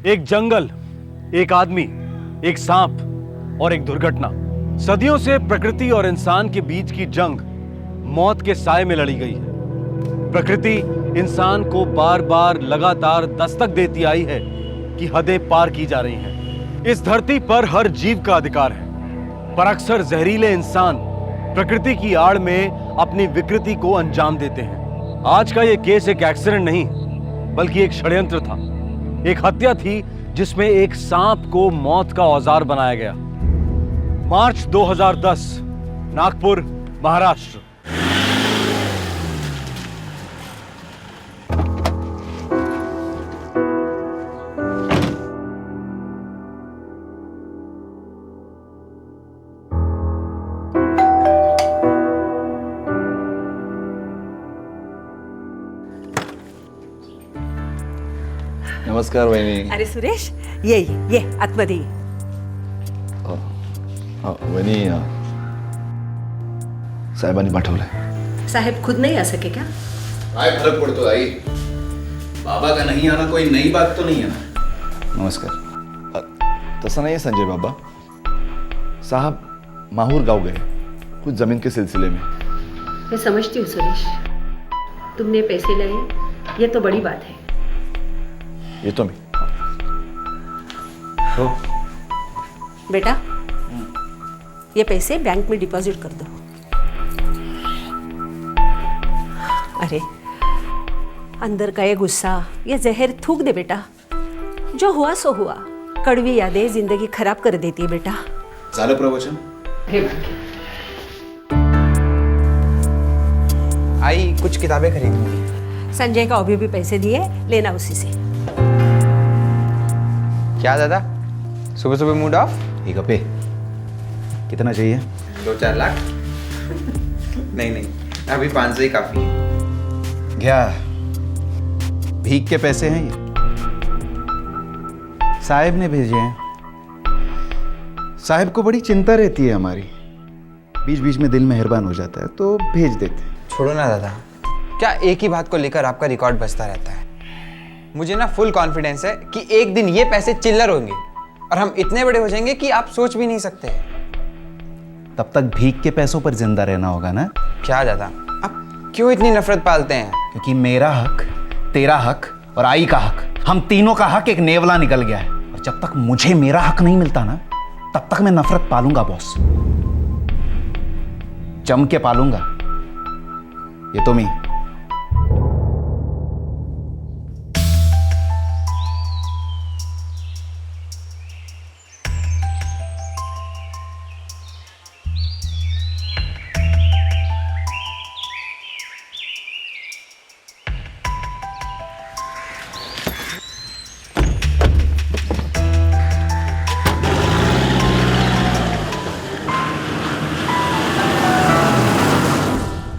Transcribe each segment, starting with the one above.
एक जंगल, एक आदमी, एक सांप और एक दुर्घटना। सदियों से प्रकृति और इंसान के बीच की जंग मौत के साए में लड़ी गई है। प्रकृति इंसान को बार बार लगातार दस्तक देती आई है कि हदें पार की जा रही हैं। इस धरती पर हर जीव का अधिकार है, पर अक्सर जहरीले इंसान प्रकृति की आड़ में अपनी विकृति को अंजाम देते हैं। आज का यह केस एक एक्सीडेंट नहीं, बल्कि एक षड्यंत्र था। एक हत्या थी जिसमें एक सांप को मौत का औजार बनाया गया। मार्च 2010, नागपुर, महाराष्ट्र। नमस्कार वहिनी. अरे सुरेश, ये आतमध्ये ये. वहिनी, साहेबांनी पाठवलंय. साहेब खुद नहीं आ सके क्या? काय फरक पड़तो आई, बाबा का नहीं आना कोई नई बात तो नहीं है ना. नमस्कार. तसं नहीं है संजय बाबा साहब, माहूर गांव गए कुछ जमीन के सिलसिले में. मैं समझती हूँ सुरेश, तुमने पैसे लाए, ये तो बड़ी बात है. ये तो मैं. हो बेटा, ये पैसे बैंक में डिपॉजिट कर दो. अरे अंदर का ये गुस्सा, ये जहर थूक दे बेटा. जो हुआ सो हुआ. कड़वी यादें जिंदगी खराब कर देती है बेटा. झालं प्रवचन. आई कुछ किताबें खरीदूंगी. संजय का अभी भी पैसे दिए, लेना उसी से. क्या दादा, सुबह सुबह मूड ऑफ? एक पे कितना चाहिए? 2-4 लाख? नहीं, अभी 500 ही काफी है. क्या भीख के पैसे हैं ये? साहब ने भेजे हैं. साहब को बड़ी चिंता रहती है हमारी. बीच बीच में दिल मेहरबान हो जाता है तो भेज देते हैं. छोड़ो ना दादा, क्या एक ही बात को लेकर आपका रिकॉर्ड बजता रहता है? मुझे ना फुल कॉन्फिडेंस है कि एक दिन ये पैसे चिल्लर होंगे और हम इतने बड़े हो जाएंगे कि आप सोच भी नहीं सकते. तब तक भीख के पैसों पर जिंदा रहना होगा ना. क्या दादा, आप क्यों इतनी नफरत पालते हैं? क्योंकि मेरा हक, तेरा हक और आई का हक, हम तीनों का हक एक नेवला निकल गया है. और जब तक मुझे मेरा हक नहीं मिलता ना, तब तक मैं नफरत पालूंगा बॉस. जम के पालूंगा. ये तो मैं.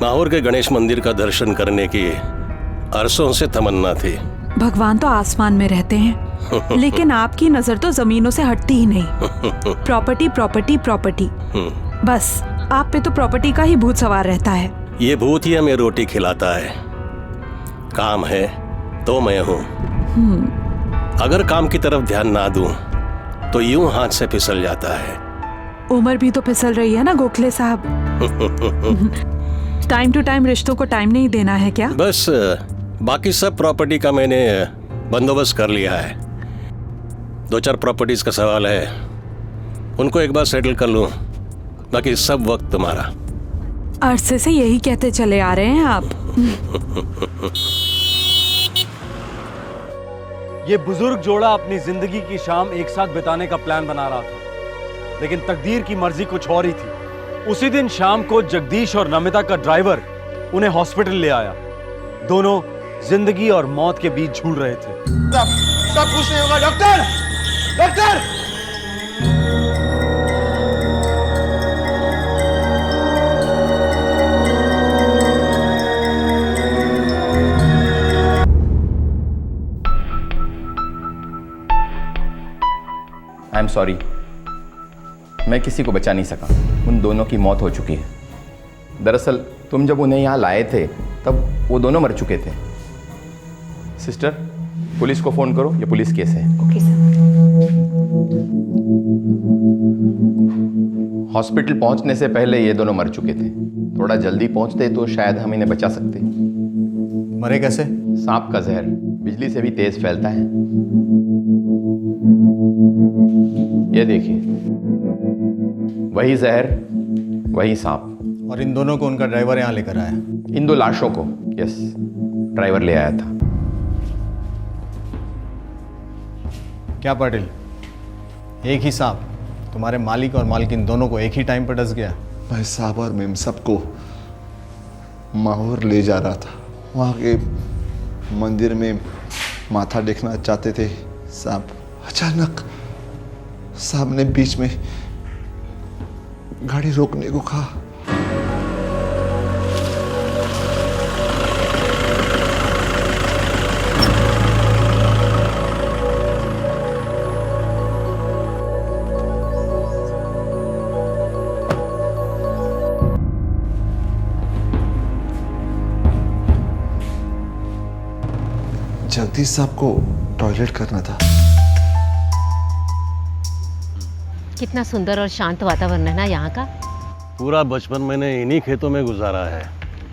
माहौर के गणेश मंदिर का दर्शन करने की अरसों से तमन्ना थी. भगवान तो आसमान में रहते हैं, लेकिन आपकी नजर तो जमीनों से हटती ही नहीं. प्रॉपर्टी प्रॉपर्टी प्रॉपर्टी, बस आप पे तो प्रॉपर्टी का ही भूत सवार रहता है. ये भूत ही हमें रोटी खिलाता है. काम है तो मैं हूँ. अगर काम की तरफ ध्यान ना दूं तो यूं हाथ से फिसल जाता है. उम्र भी तो फिसल रही है ना गोखले साहब. टाइम टू टाइम रिश्तों को टाइम नहीं देना है क्या? बस बाकी सब प्रॉपर्टी का मैंने बंदोबस्त कर लिया है. 2-4 प्रॉपर्टीज का सवाल है, उनको एक बार सेटल कर लूं, बाकी सब वक्त तुम्हारा. अरसे से यही कहते चले आ रहे हैं आप. ये बुजुर्ग जोड़ा अपनी जिंदगी की शाम एक साथ बिताने का प्लान बना रहा था, लेकिन तकदीर की मर्जी कुछ और ही थी. उसी दिन शाम को जगदीश और नमिता का ड्राइवर उन्हें हॉस्पिटल ले आया. दोनों जिंदगी और मौत के बीच झूल रहे थे. सब कुछ नहीं होगा doctor. Doctor, I am sorry, मैं किसी को बचा नहीं सका. उन दोनों की मौत हो चुकी है. दरअसल तुम जब उन्हें यहाँ लाए थे तब वो दोनों मर चुके थे. सिस्टर, पुलिस को फ़ोन करो, ये पुलिस केस है। Okay sir. हॉस्पिटल पहुंचने से पहले ये दोनों मर चुके थे। थोड़ा जल्दी पहुंचते तो शायद हम इन्हें बचा सकते। मरे कैसे? सांप का जहर बिजली से भी तेज फैलता है। ये देखिए, वही जहर, वही सांप। और इन दोनों को उनका ड्राइवर यहाँ लेकर आया? इन 2 लाशों को यस, ड्राइवर ले आया था। क्या पाटिल, एक ही सांप तुम्हारे मालिक और मालकिन दोनों को एक ही टाइम पर डस गया? भाई साहब और मेम सबको माहौर ले जा रहा था। वहाँ के मंदिर में माथा देखना चाहते थे साहब। अचानक साहब ने बीच में गाड़ी रोकने को कहा। जगदीश साहब को टॉयलेट करना था। कितना सुंदर और शांत वातावरण है ना यहाँ का। पूरा बचपन मैंने इन्हीं खेतों में गुजारा है।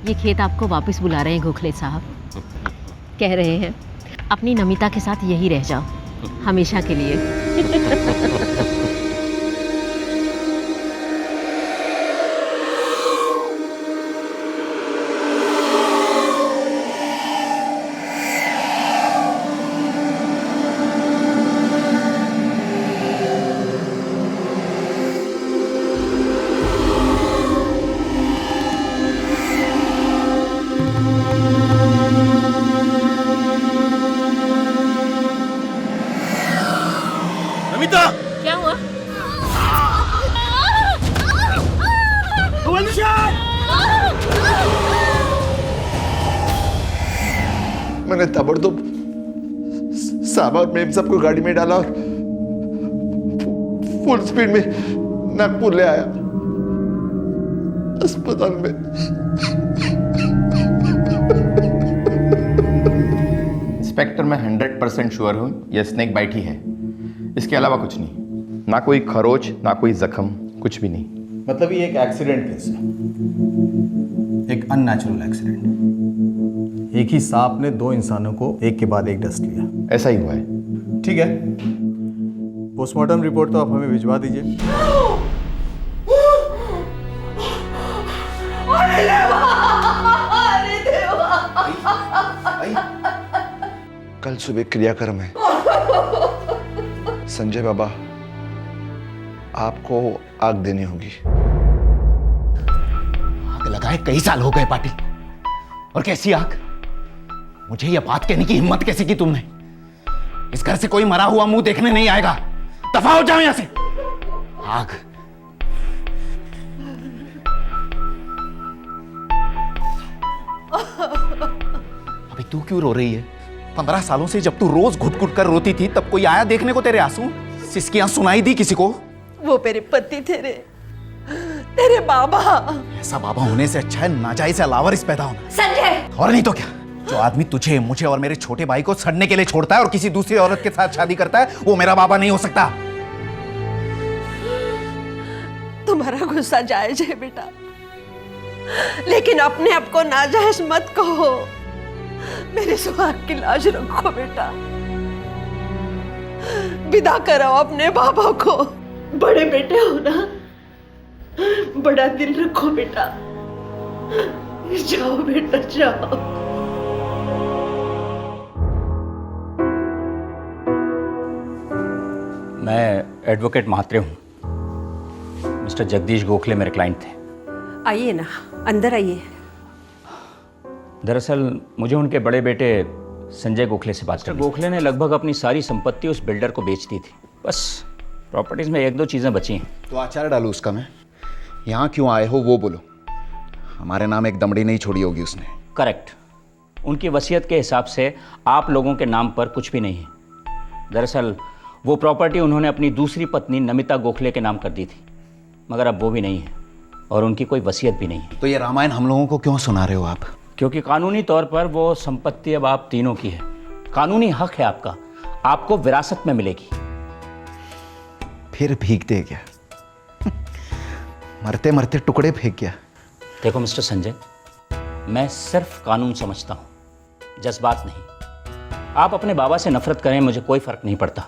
ये खेत आपको वापस बुला रहे हैं गोखले साहब। कह रहे हैं अपनी नमिता के साथ यही रह जाओ हमेशा के लिए। नमिता, क्या हुआ? मैंने ताबड़तोड़ साहब और मेम सबको गाड़ी में डाला और फुल स्पीड में नागपुर ले आया। अस्पताल में इंस्पेक्टर, मैं 100% श्योर हूँ यह स्नेक बाइट ही है, इसके अलावा कुछ नहीं। ना कोई खरोच, ना कोई जख्म, कुछ भी नहीं। मतलब ये एक एक्सीडेंट केस है, एक अननेचुरल एक्सीडेंट। एक ही सांप ने 2 इंसानों को एक के बाद एक डस लिया। ऐसा ही हुआ है। ठीक है, पोस्टमार्टम रिपोर्ट तो आप हमें भिजवा दीजिए। कल सुबह क्रियाक्रम है। संजय बाबा, आपको आग देनी होगी। आग लगाए कई साल हो गए पाटिल, और कैसी आग? मुझे यह बात कहने की हिम्मत कैसे की तुमने? इस घर से कोई मरा हुआ मुंह देखने नहीं आएगा। दफा हो जाओ यहां से। आग? अभी तू क्यों रो रही है? 15 सालों से जब तू रोज घुट घुट कर रोती थी, तब कोई आया देखने को तेरे आंसू? सिसकियां सुनाई दी किसी को? वो मेरे पति थे, तेरे बाबा। ऐसा बाबा होने से अच्छा है नाजायज लावारिस पैदा होना। संजय! और नहीं तो क्या? जो आदमी तुझे, मुझे और मेरे छोटे भाई को सड़ने के लिए छोड़ता है और किसी दूसरी औरत के साथ शादी करता है, वो मेरा बाबा नहीं हो सकता। तुम्हारा गुस्सा जायज है बेटा, लेकिन अपने आप को नाजायज मत कहो। मेरे सुहाग की लाज रखो बेटा। विदा करो अपने बाबा को। बड़े बेटे हो ना, बड़ा दिल रखो बेटा। जाओ बेटा जाओ। मैं एडवोकेट महात्रे हूँ। मिस्टर जगदीश गोखले मेरे क्लाइंट थे। आइए ना, अंदर आइए। दरअसल मुझे उनके बड़े बेटे संजय गोखले से बात करनी। गोखले ने लगभग अपनी सारी संपत्ति उस बिल्डर को बेच दी थी। बस प्रॉपर्टीज में 1-2 चीज़ें बची हैं। तो आचार डालू उसका मैं। यहाँ क्यों आए हो वो बोलो। हमारे नाम एक दमड़ी नहीं छोड़ी होगी उसने। करेक्ट। उनकी वसीयत के हिसाब से आप लोगों के नाम पर कुछ भी नहीं है। दरअसल वो प्रॉपर्टी उन्होंने अपनी दूसरी पत्नी नमिता गोखले के नाम कर दी थी, मगर अब वो भी नहीं है और उनकी कोई वसीयत भी नहीं है। तो ये रामायण हम लोगों को क्यों सुना रहे हो आप? क्योंकि कानूनी तौर पर वो संपत्ति अब आप तीनों की है, कानूनी हक है आपका, आपको विरासत में मिलेगी। फिर भीग दे गया, मरते मरते टुकड़े फेंक गया। देखो मिस्टर संजय, मैं सिर्फ कानून समझता हूं, जज्बात नहीं। आप अपने बाबा से नफरत करें, मुझे कोई फर्क नहीं पड़ता।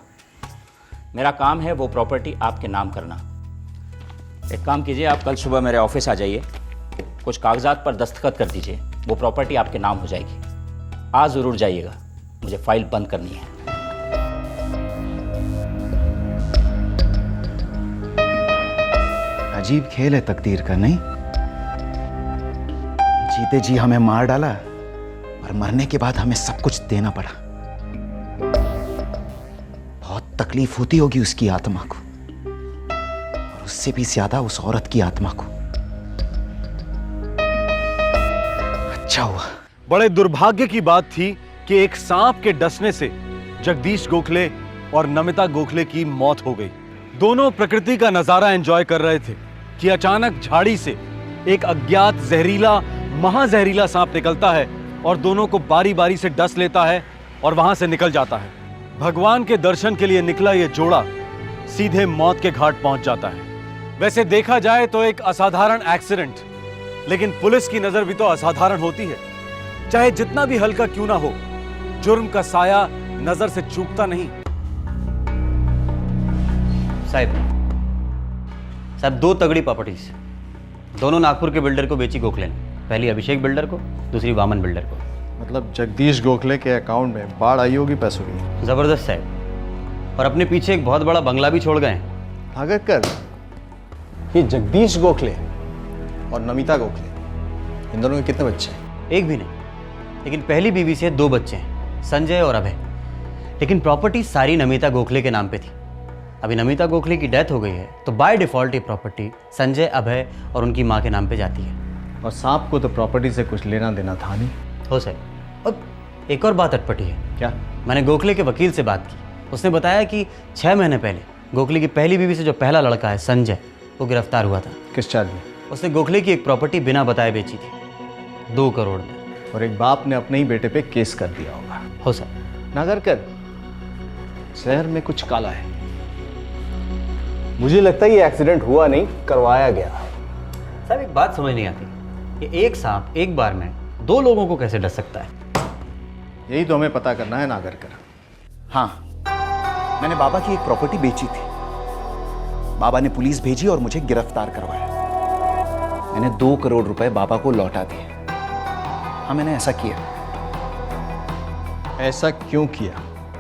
मेरा काम है वो प्रॉपर्टी आपके नाम करना। एक काम कीजिए, आप कल सुबह मेरे ऑफिस आ जाइए, कुछ कागजात पर दस्तखत कर दीजिए, वो प्रॉपर्टी आपके नाम हो जाएगी। आज ज़रूर जाइएगा, मुझे फाइल बंद करनी है। अजीब खेल है तकदीर का, नहीं? जीते जी हमें मार डाला और मरने के बाद हमें सब कुछ देना पड़ा। बहुत तकलीफ होती होगी उसकी आत्मा को, और उससे भी ज्यादा उस औरत की आत्मा को। अच्छा हुआ। बड़े दुर्भाग्य की बात थी कि एक सांप के डसने से जगदीश गोखले और नमिता गोखले की मौत हो गई। दोनों प्रकृति का नजारा एंजॉय कर रहे थे कि अचानक झाड़ी से एक अज्ञात जहरीला, महाजहरीला सांप निकलता है और दोनों को बारी बारी से डस लेता है और वहां से निकल जाता है। भगवान के दर्शन के लिए निकला यह जोड़ा सीधे मौत के घाट पहुंच जाता है। वैसे देखा जाए तो एक असाधारण एक्सीडेंट, लेकिन पुलिस की नजर भी तो असाधारण होती है। चाहे जितना भी हल्का क्यों ना हो, जुर्म का साया नजर से चूकता नहीं। साहब दो तगड़ी प्रॉपर्टीज, दोनों नागपुर के बिल्डर को बेची गोखले ने। पहली अभिषेक बिल्डर को, दूसरी वामन बिल्डर को। मतलब जगदीश गोखले के अकाउंट में बाढ़ आई होगी पैसों की। जबरदस्त साहब, और अपने पीछे एक बहुत बड़ा बंगला भी छोड़ गए हैं। नागरकर, ये जगदीश गोखले और नमिता गोखले, इन दोनों के कितने बच्चे हैं? एक भी नहीं, लेकिन पहली बीवी से 2 बच्चे हैं, संजय और अभय। लेकिन प्रॉपर्टी सारी नमिता गोखले के नाम पे थी। अभी नमिता गोखले की डेथ हो गई है, तो बाय डिफॉल्ट ये प्रॉपर्टी संजय, अभय और उनकी माँ के नाम पे जाती है। और सांप को तो प्रॉपर्टी से कुछ लेना देना था नहीं। हो सर। अब एक और बात अटपटी है। क्या? मैंने गोखले के वकील से बात की, उसने बताया कि 6 महीने पहले गोखले की पहली बीवी से जो पहला लड़का है संजय, वो गिरफ्तार हुआ था। किस चार्ज में? उसने गोखले की एक प्रॉपर्टी बिना बताए बेची थी, 2 करोड़ में। और एक बाप ने अपने ही बेटे पे केस कर दिया होगा। हो सर। नागरकर, शहर में कुछ काला है। मुझे लगता है ये एक्सीडेंट हुआ नहीं, करवाया गया। साहब एक बात समझ नहीं आती कि एक सांप एक बार में 2 लोगों को कैसे डस सकता है? यही तो हमें पता करना है नागरकर। हाँ, मैंने बाबा की एक प्रॉपर्टी बेची थी। बाबा ने पुलिस भेजी और मुझे गिरफ्तार करवाया। मैंने 2 करोड़ रुपए बाबा को लौटा दिए। हाँ, मैंने ऐसा किया। ऐसा क्यों किया?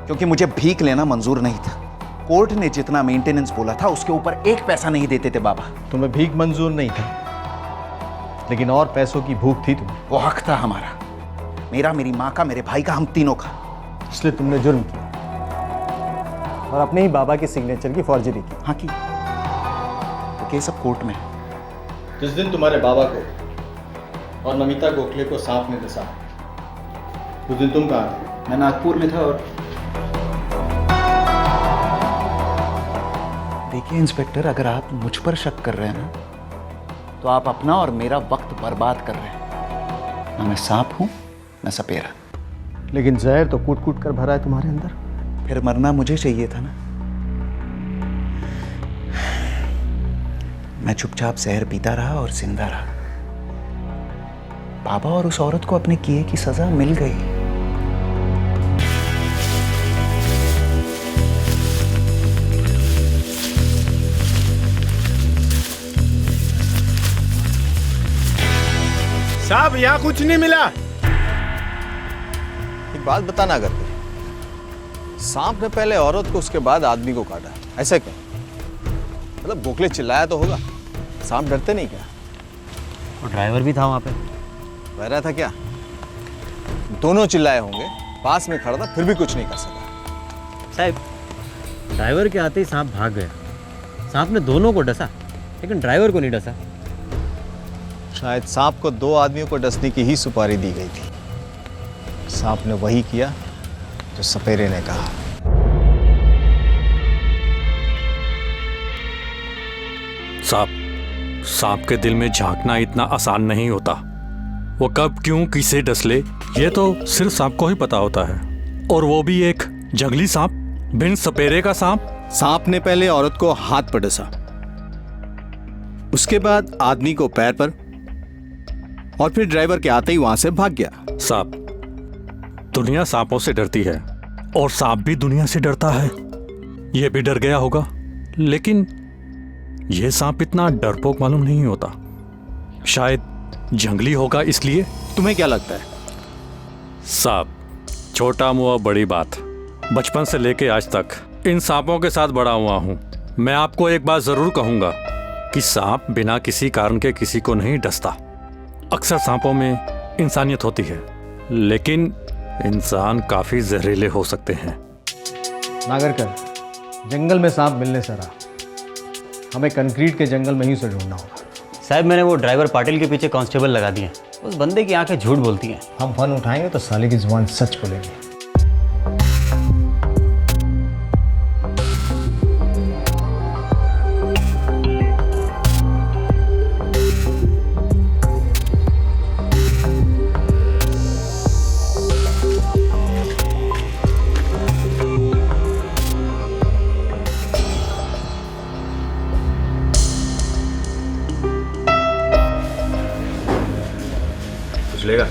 क्योंकि मुझे भीख लेना मंजूर नहीं था। कोर्ट ने जितना मेंटेनेंस बोला था उसके ऊपर 1 पैसा नहीं देते थे बाबा। तुम्हें भीख मंजूर नहीं था, लेकिन और पैसों की भूख थी तुम्हें। वो हक था हमारा, मेरा, मेरी माँ का, मेरे भाई का, हम तीनों का। इसलिए तुमने जुर्म किया और अपने ही बाबा के सिग्नेचर की फॉर्जरी की। हाँ, की। तो केस अब कोर्ट में है। जिस दिन तुम्हारे बाबा को और नमिता गोखले को सांप ने डसा, उस दिन तुम कहाँ थे? मैं नागपुर में था। और देखिए इंस्पेक्टर, अगर आप मुझ पर शक कर रहे हैं ना, तो आप अपना और मेरा वक्त बर्बाद कर रहे हैं। ना मैं सांप हूं, ना सपेरा। लेकिन जहर तो कूट कूट कर भरा है तुम्हारे अंदर। फिर मरना मुझे चाहिए था ना। मैं चुपचाप जहर पीता रहा और जिंदा रहा। बाबा और उस औरत को अपने किए की सजा मिल गई। साहब, यहाँ कुछ नहीं मिला। एक बात बताना, अगर सांप ने पहले औरत को उसके बाद आदमी को काटा, ऐसा क्यों? मतलब गोखले चिल्लाया तो होगा, सांप डरते नहीं क्या? और ड्राइवर भी था वहाँ पे। रह रहा था क्या? दोनों चिल्लाए होंगे, पास में खड़ा था, फिर भी कुछ नहीं कर सका। साहब ड्राइवर के आते ही सांप भाग गया। सांप ने दोनों को डसा, लेकिन ड्राइवर को नहीं डसा। शायद सांप को 2 आदमियों को डसने की ही सुपारी दी गई थी। सांप ने वही किया जो सपेरे ने कहा। सांप के दिल में झांकना इतना आसान नहीं होता। वो कब, क्यों, किसे डस ले, ये तो सिर्फ सांप को ही पता होता है। और वो भी एक जंगली सांप, बिन सपेरे का सांप। सांप ने पहले औरत को हाथ पर डसा, उसके बाद आदमी को पैर पर, और फिर ड्राइवर के आते ही वहां से भाग गया। सांप, दुनिया सांपों से डरती है और सांप भी दुनिया से डरता है। यह भी डर गया होगा, लेकिन यह सांप इतना डरपोक मालूम नहीं होता। शायद जंगली होगा इसलिए। तुम्हें क्या लगता है? सांप, छोटा मुआ बड़ी बात। बचपन से लेके आज तक इन सांपों के साथ बड़ा हुआ हूं। मैं आपको एक बात जरूर कहूंगा कि सांप बिना किसी कारण के किसी को नहीं डसता। अक्सर सांपों में इंसानियत होती है, लेकिन इंसान काफी जहरीले हो सकते हैं। नागरकर, जंगल में सांप मिलने से रहा, हमें कंक्रीट के जंगल में ही उसे ढूंढना होगा। साहब, मैंने वो ड्राइवर पाटिल के पीछे कांस्टेबल लगा दिए। उस बंदे की आंखें झूठ बोलती हैं। हम फन उठाएंगे तो साले की जुबान सच बोलेंगे। लेगा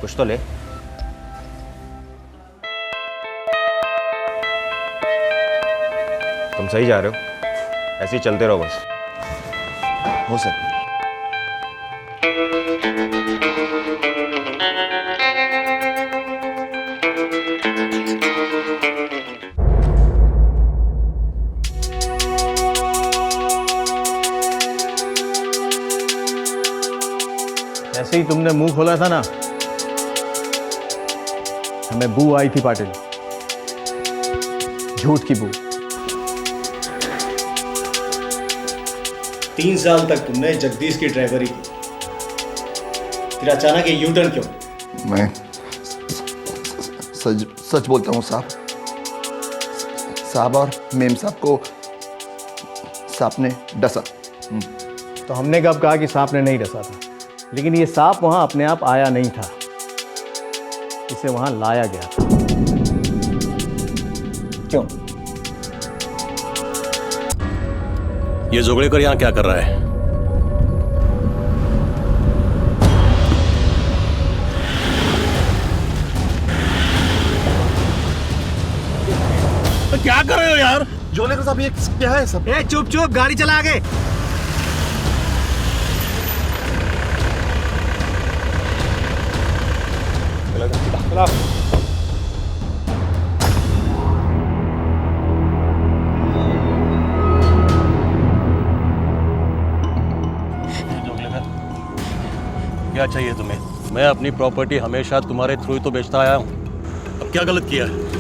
कुछ तो ले। तुम सही जा रहे हो, ऐसे ही चलते रहो बस। हो सकता। ऐसे ही तुमने मुंह खोला था ना, हमें बू आई थी पाटिल, झूठ की बू। 3 साल तक तुमने जगदीश की ड्राइवरी की, फिर अचानक ये यूटर्न क्यों? मैं सच बोलता हूँ साहब और मेम साहब को सांप ने डसा। तो हमने कब कहा कि सांप ने नहीं डसा था? लेकिन ये सांप वहां अपने आप आया नहीं था, इसे वहां लाया गया था। क्यों? ये जोगड़ेकर यहाँ क्या कर रहा है? तो क्या कर रहे हो यार? जोगड़ेकर साहब, ये क्या है सब? चुप चुप, गाड़ी चला आगे। चला। क्या चाहिए तुम्हें? मैं अपनी प्रॉपर्टी हमेशा तुम्हारे थ्रू ही तो बेचता आया हूं। अब क्या गलत किया है?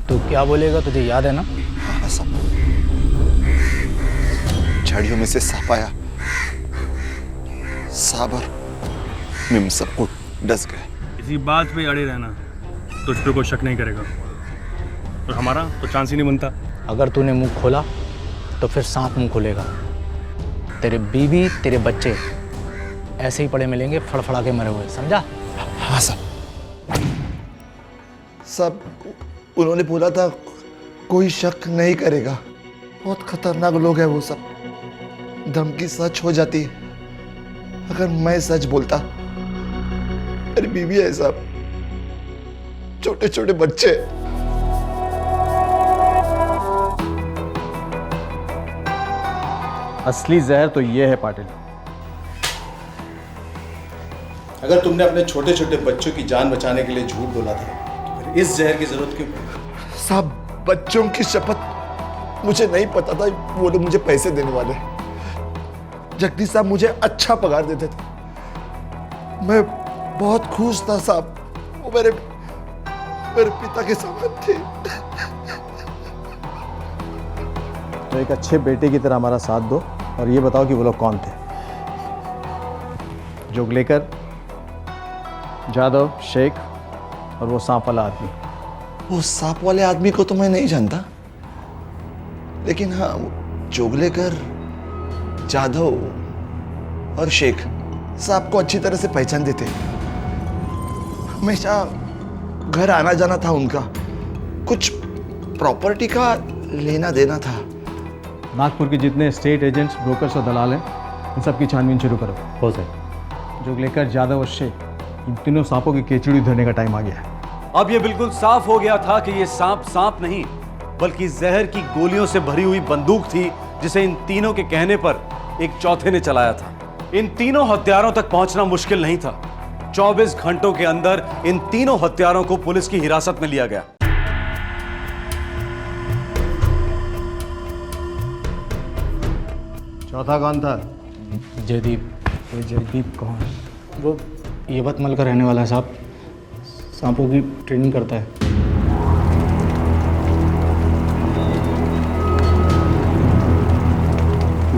तू क्या बोलेगा, तुझे याद है ना? हाँ सब, झाड़ियों में से सांप आया, सांप और मेम सबको डस गए। इसी बात पे अड़े रहना, तुझ पे कोई शक नहीं करेगा, और हमारा तो चांस ही नहीं बनता। अगर तूने मुंह खोला तो फिर सांप मुंह खोलेगा। तेरे बीवी, तेरे बच्चे ऐसे ही पड़े मिलेंगे, फड़फड़ा के मरे हुए, समझा? हाँ सब उन्होंने बोला था कोई शक नहीं करेगा। बहुत खतरनाक लोग हैं वो सब। धमकी सच हो जाती अगर मैं सच बोलता। मेरी बीवी है साहब, छोटे छोटे बच्चे। असली जहर तो ये है पाटिल। अगर तुमने अपने छोटे छोटे बच्चों की जान बचाने के लिए झूठ बोला था, तो फिर इस जहर की जरूरत क्यों? साहब, बच्चों की शपथ, मुझे नहीं पता था वो लोग मुझे पैसे देने वाले। जगदीश साहब मुझे अच्छा पगार देते थे, मैं बहुत खुश था साहब, वो मेरे पिता के समान थे। तो एक अच्छे बेटे की तरह हमारा साथ दो और ये बताओ कि वो लोग कौन थे? जोगलेकर, जादव, शेख और वो सांप वाला आदमी। वो सांप वाले आदमी को तो मैं नहीं जानता, लेकिन हाँ जोगलेकर, जाधव और शेख सांप को अच्छी तरह से पहचानते थे। हमेशा घर आना जाना था उनका, कुछ प्रॉपर्टी का लेना देना था। नागपुर के जितने स्टेट एजेंट्स, ब्रोकर्स और दलाल हैं, इन सब की छानबीन शुरू करो। हो सके जोगलेकर, जादव और शेख, इन तीनों सांपों की केचुड़ी धरने का टाइम आ गया है। अब यह बिल्कुल साफ हो गया था कि यह सांप नहीं बल्कि जहर की गोलियों से भरी हुई बंदूक थी, जिसे इन तीनों के कहने पर एक चौथे ने चलाया था। इन तीनों हत्यारों तक पहुंचना मुश्किल नहीं था। 24 घंटों के अंदर इन तीनों हत्यारों को पुलिस की हिरासत में लिया गया। चौथा कौन था? जयदीप। ये जयदीप कौन? वो यवतमाल का रहने वाला है साहब, सांपों की ट्रेनिंग करता है।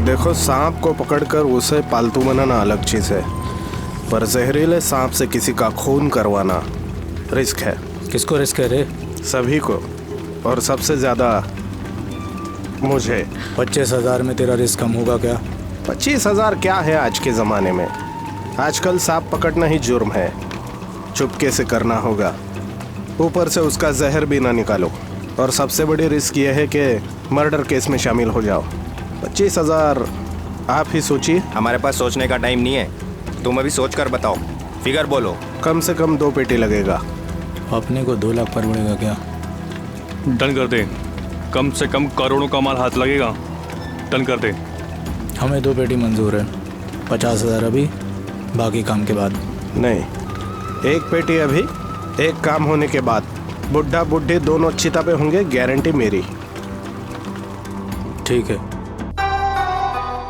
देखो, सांप को पकड़कर उसे पालतू बनाना अलग चीज़ है, पर जहरीले सांप से किसी का खून करवाना रिस्क है। किसको रिस्क है रे? सभी को, और सबसे ज़्यादा मुझे। 25,000 में तेरा रिस्क कम होगा क्या? 25,000 क्या है आज के ज़माने में? आजकल सांप पकड़ना ही जुर्म है, चुपके से करना होगा, ऊपर से उसका जहर भी ना निकालो, और सबसे बड़ी रिस्क यह है कि मर्डर केस में शामिल हो जाओ। 25,000 आप ही सोचिए। हमारे पास सोचने का टाइम नहीं है, तुम अभी सोच कर बताओ, फिगर बोलो। कम से कम 2 पेटी लगेगा। अपने को 2 लाख पर पड़ेगा क्या? डन कर दे, कम से कम करोड़ों का माल हाथ लगेगा। डन कर दे। हमें 2 पेटी मंजूर है, 50,000 अभी, बाकी काम के बाद। नहीं, 1 पेटी अभी, 1 काम होने के बाद। बुढ़ा बुढ़ी दोनों चिता पे होंगे, गारंटी मेरी। ठीक है।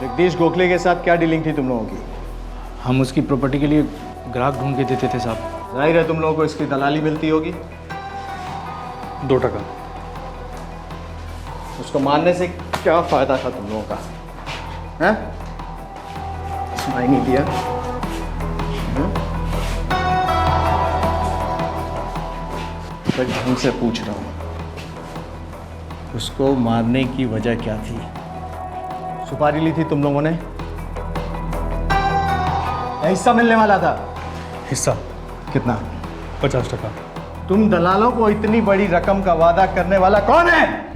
जगदीश गोखले के साथ क्या डीलिंग थी तुम लोगों की? हम उसकी प्रॉपर्टी के लिए ग्राहक ढूंढ के देते थे साहब। जाहिर है तुम लोगों को इसकी दलाली मिलती होगी। 2 टका। उसको मारने से क्या फायदा था तुम लोगों का? हैं? सुनाई नहीं दिया? मैं ढंग से पूछ रहा हूँ, उसको मारने की वजह क्या थी? सुपारी ली थी तुम लोगों ने? हिस्सा मिलने वाला था? हिस्सा कितना? 50 टका। तुम दलालों को इतनी बड़ी रकम का वादा करने वाला कौन है?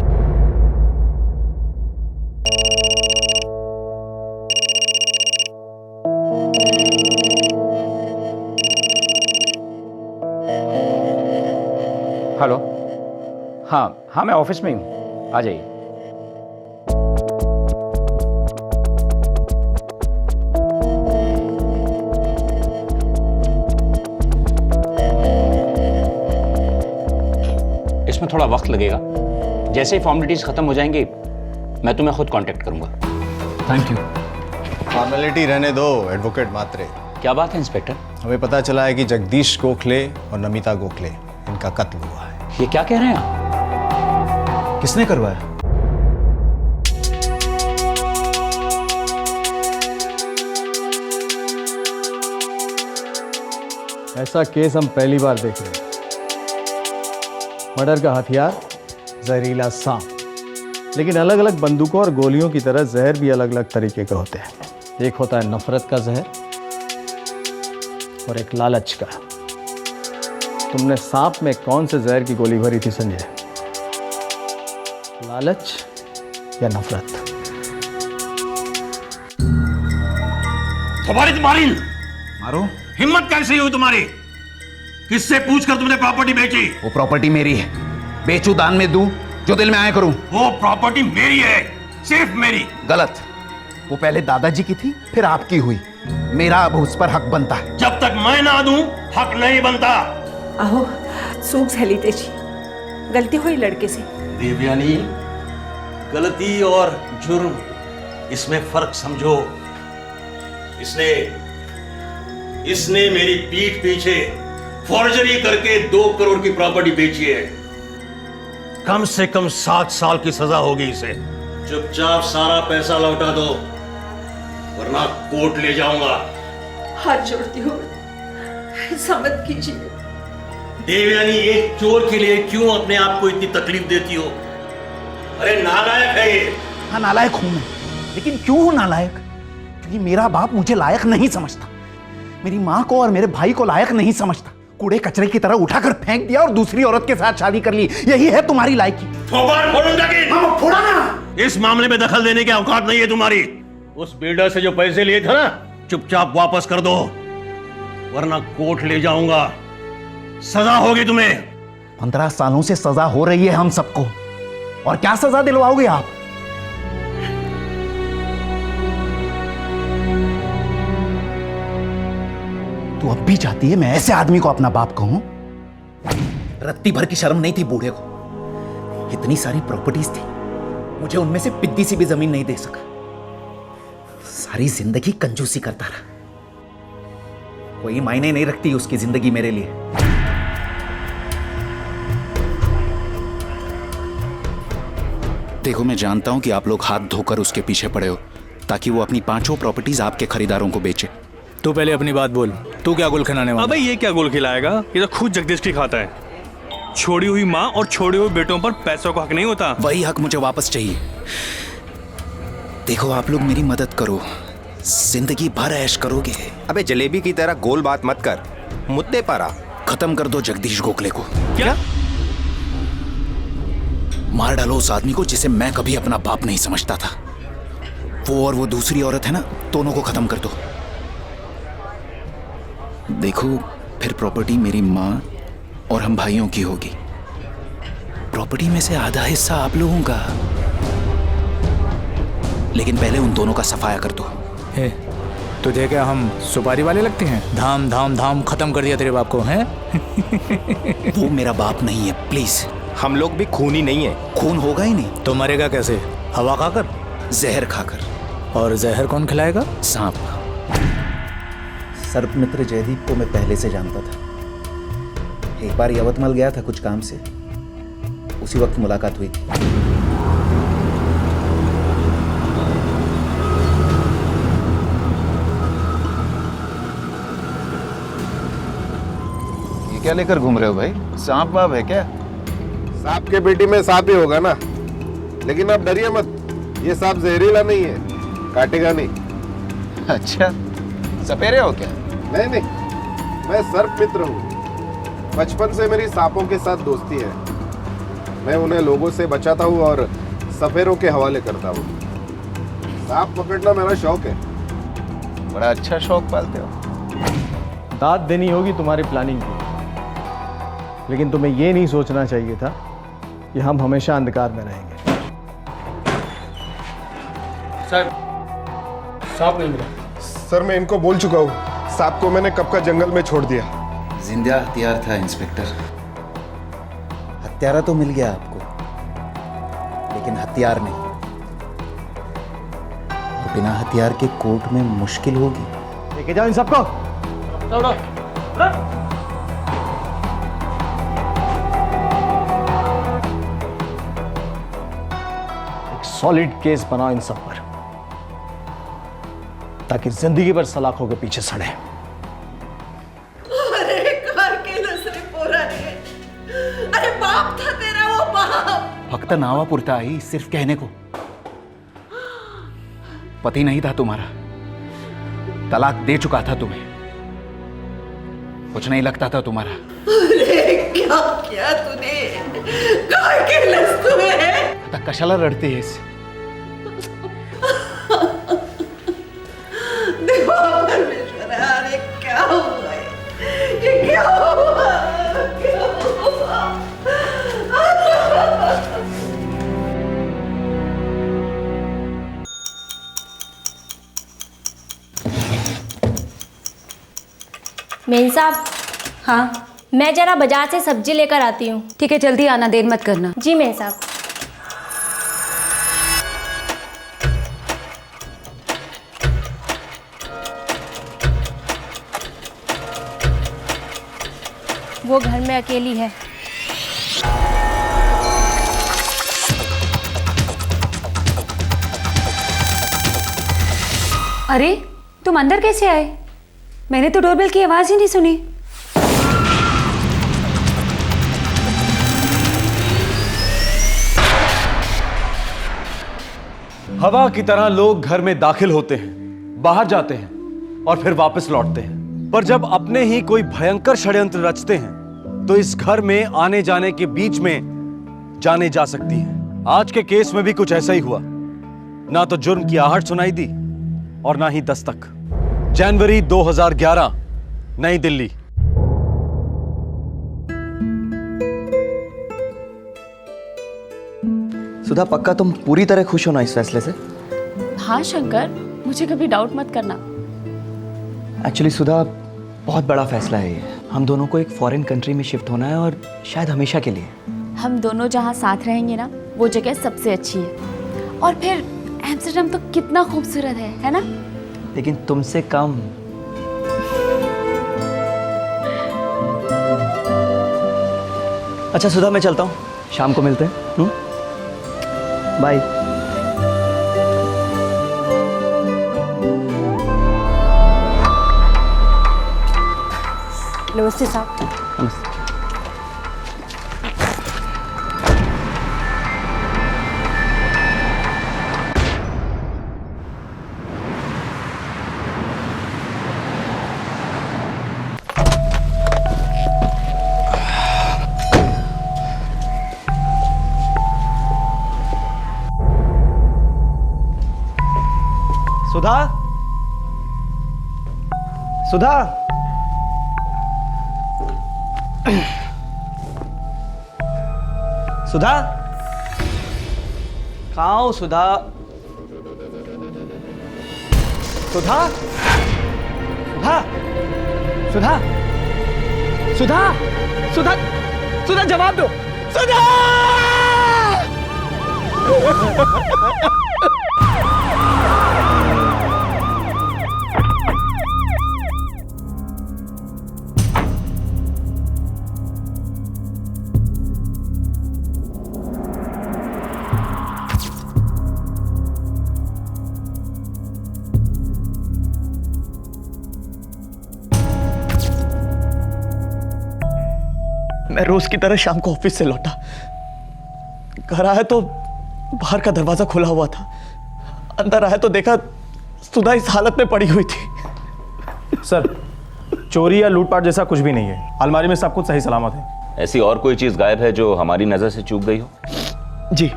हेलो। हाँ, मैं ऑफिस में हूँ, आ जाइए। इसमें थोड़ा वक्त लगेगा, जैसे ही फॉर्मेलिटीज खत्म हो जाएंगी मैं तुम्हें खुद कांटेक्ट करूंगा। Thank you. फॉर्मेलिटी रहने दो एडवोकेट मात्रे। क्या बात है इंस्पेक्टर? हमें पता चला है कि जगदीश गोखले और नमिता गोखले, इनका कत्ल हुआ है। ये क्या कह रहे हैं आप? किसने करवाया? ऐसा केस हम पहली बार देख रहे हैं। मर्डर का हथियार जहरीला सांप, लेकिन अलग अलग बंदूकों और गोलियों की तरह जहर भी अलग अलग तरीके के होते हैं। एक होता है नफरत का जहर और एक लालच का। तुमने सांप में कौन से जहर की गोली भरी थी संजय? लालच या नफरत? तुम्हारी मारो। हिम्मत कैसी हुई तुम्हारी? किससे पूछकर तुमने प्रॉपर्टी बेची? वो प्रॉपर्टी मेरी है, बेचू दान में दूं, जो दिल में आए करूं। वो प्रॉपर्टी मेरी है, सिर्फ मेरी। गलत। वो पहले दादाजी की थी, फिर आपकी हुई। मेरा अब उस पर हक बनता है। जब तक मैं ना दूं, हक नहीं बनता। अहो, चूक झाली त्याची, गलती हुई लड़के से। देवयानी, गलती और जुर्म, इसमें फर्क समझो। इसने इसने मेरी पीठ पीछे फॉर्जरी करके 2 करोड़ की प्रॉपर्टी बेची है। कम से कम 7 साल की सजा होगी इसे। चुपचाप सारा पैसा लौटा दो, वरना कोर्ट ले जाऊंगा। हाथ जोड़ती हूँ, ऐसा मत कीजिए। देवयानी, एक चोर के लिए क्यों अपने आप को इतनी तकलीफ देती हो? अरे नालायक है ये। हाँ नालायक हूं मैं, लेकिन क्यों हूं नालायक? क्योंकि मेरा बाप मुझे लायक नहीं समझता, मेरी माँ को और मेरे भाई को लायक नहीं समझता। कूड़े कचरे की तरह उठाकर फेंक दिया और दूसरी औरत के साथ शादी कर ली। यही है तुम्हारी लायकी। फोड़ा ना। इस मामले में दखल देने की औकात नहीं है तुम्हारी। उस बिल्डर से जो पैसे लिए थे ना, चुपचाप वापस कर दो, वरना कोर्ट ले जाऊंगा। सजा होगी तुम्हें। 15 सालों से सजा हो रही है हम सबको, और क्या सजा दिलवाओगे आप? तू अब भी चाहती है मैं ऐसे आदमी को अपना बाप कहूं? रत्ती भर की शर्म नहीं थी बूढ़े को। इतनी सारी प्रॉपर्टीज थी, मुझे उनमें से पिद्दी सी भी जमीन नहीं दे सका। सारी जिंदगी कंजूसी करता रहा। कोई मायने नहीं रखती उसकी जिंदगी मेरे लिए। देखो, मैं जानता हूं कि आप लोग हाथ धोकर उसके पीछे पड़े हो ताकि वो अपनी 5 प्रॉपर्टीज आपके खरीदारों को बेचे। तू पहले अपनी बात बोल, तू क्या गुल खिलाने वाला? अबे ये क्या गुल खिलाएगा? ये तो खुद जगदीश की खाता है। छोड़ी हुई माँ और छोड़े हुए बेटों पर पैसों का हक नहीं होता। वही हक मुझे वापस चाहिए। देखो, आप लोग मेरी मदद करो, जिंदगी भर ऐश करोगे। अबे जलेबी की तरह गोल बात मत कर, मुद्दे पर आ। खत्म कर दो जगदीश गोखले को। क्या? मार डालो उस आदमी को जिसे मैं कभी अपना बाप नहीं समझता था। वो और वो दूसरी औरत है ना, दोनों को खत्म कर दो। देखो, फिर प्रॉपर्टी मेरी माँ और हम भाइयों की होगी। प्रॉपर्टी में से आधा हिस्सा आप लोगों का, लेकिन पहले उन दोनों का सफाया कर दो। तुझे क्या हम सुपारी वाले लगते हैं? धाम धाम धाम खत्म कर दिया तेरे बाप को, हैं? वो मेरा बाप नहीं है, प्लीज। हम लोग भी खूनी नहीं है। खून होगा ही नहीं तो मरेगा कैसे? हवा खाकर? जहर खाकर। और जहर कौन खिलाएगा? सांप। सर्पमित्र जयदीप को मैं पहले से जानता था। एक बार यवतमाल गया था कुछ काम से, उसी वक्त मुलाकात हुई थी। ये क्या लेकर घूम रहे हो भाई? सांप वाप है क्या? सांप के पेटी में सांप ही होगा ना, लेकिन आप डरिए मत, ये सांप जहरीला नहीं है, काटेगा नहीं। अच्छा, सपेरे हो क्या? नहीं, मैं सर्प मित्र हूँ। बचपन से मेरी सांपों के साथ दोस्ती है। मैं उन्हें लोगों से बचाता हूँ और सफेरों के हवाले करता हूँ। सांप पकड़ना मेरा शौक है। बड़ा अच्छा शौक पालते हो। दाद देनी होगी तुम्हारी प्लानिंग की, लेकिन तुम्हें ये नहीं सोचना चाहिए था कि हम हमेशा अंधकार में रहेंगे। सर, सांप नहीं मिला। सर, मैं इनको बोल चुका हूँ, सांप को मैंने कब का जंगल में छोड़ दिया। जिंदा हथियार था इंस्पेक्टर। हत्यारा तो मिल गया आपको, लेकिन हथियार नहीं। तो बिना हथियार के कोर्ट में मुश्किल होगी। लेके जाओ इन सबको। एक सॉलिड केस बनाओ इन सब पर, ताकि जिंदगी भर सलाखों के पीछे सड़े। अरे कार के नसरे पोरा रे, अरे बाप था तेरा वो बाप। फक्त नावापुरता आई, सिर्फ कहने को। पति नहीं था तुम्हारा, तलाक दे चुका था तुम्हें। कुछ नहीं लगता था तुम्हारा। अरे क्या किया तूने? कार के लस्तू है। आता कशाला रडते आहेस? देवा परमेश्वर, अरे क्या हुआ है? ये क्या हुआ? क्या हुआ? मेन साहब। हाँ, मैं जरा बाजार से सब्जी लेकर आती हूँ। ठीक है, जल्दी आना, देर मत करना। जी मेन साहब। वो घर में अकेली है। अरे तुम अंदर कैसे आए? मैंने तो डोरबेल की आवाज ही नहीं सुनी। हवा की तरह लोग घर में दाखिल होते हैं, बाहर जाते हैं और फिर वापस लौटते हैं, पर जब अपने ही कोई भयंकर षड्यंत्र रचते हैं तो इस घर में आने जाने के बीच में जाने जा सकती हैं। आज के केस में भी कुछ ऐसा ही हुआ। ना तो जुर्म की आहट सुनाई दी और ना ही दस्तक। जनवरी 2011, नई दिल्ली। सुधा, पक्का तुम पूरी तरह खुश हो ना इस फैसले से? हाँ शंकर, मुझे कभी डाउट मत करना। एक्चुअली सुधा, बहुत बड़ा फैसला है ये। हम दोनों को एक फॉरेन कंट्री में शिफ्ट होना है और शायद हमेशा के लिए। हम दोनों जहाँ साथ रहेंगे ना, वो जगह सबसे अच्छी है। और फिर एम्स्टर्डम तो कितना खूबसूरत है ना? लेकिन तुमसे कम। अच्छा सुधा, मैं चलता हूँ, शाम को मिलते हैं। बाय। नमस्ते साहब। नमस्ते। सुधा, सुधा, सुधा, कहाँ हो सुधा? सुधा, सुधा, सुधा, सुधा, सुधा, सुधा, जवाब दो। सुधा! मैं रोज की तरह शाम को ऑफिस से लौटा। घर आया तो बाहर का दरवाजा खुला हुआ था। अंदर आया तो देखा सुधा इस हालत में पड़ी हुई थी। सर, चोरी या लूटपाट जैसा कुछ भी नहीं है। अलमारी में सब कुछ सही सलामत है। ऐसी और कोई चीज गायब है जो हमारी नजर से चूक गई हो? जी,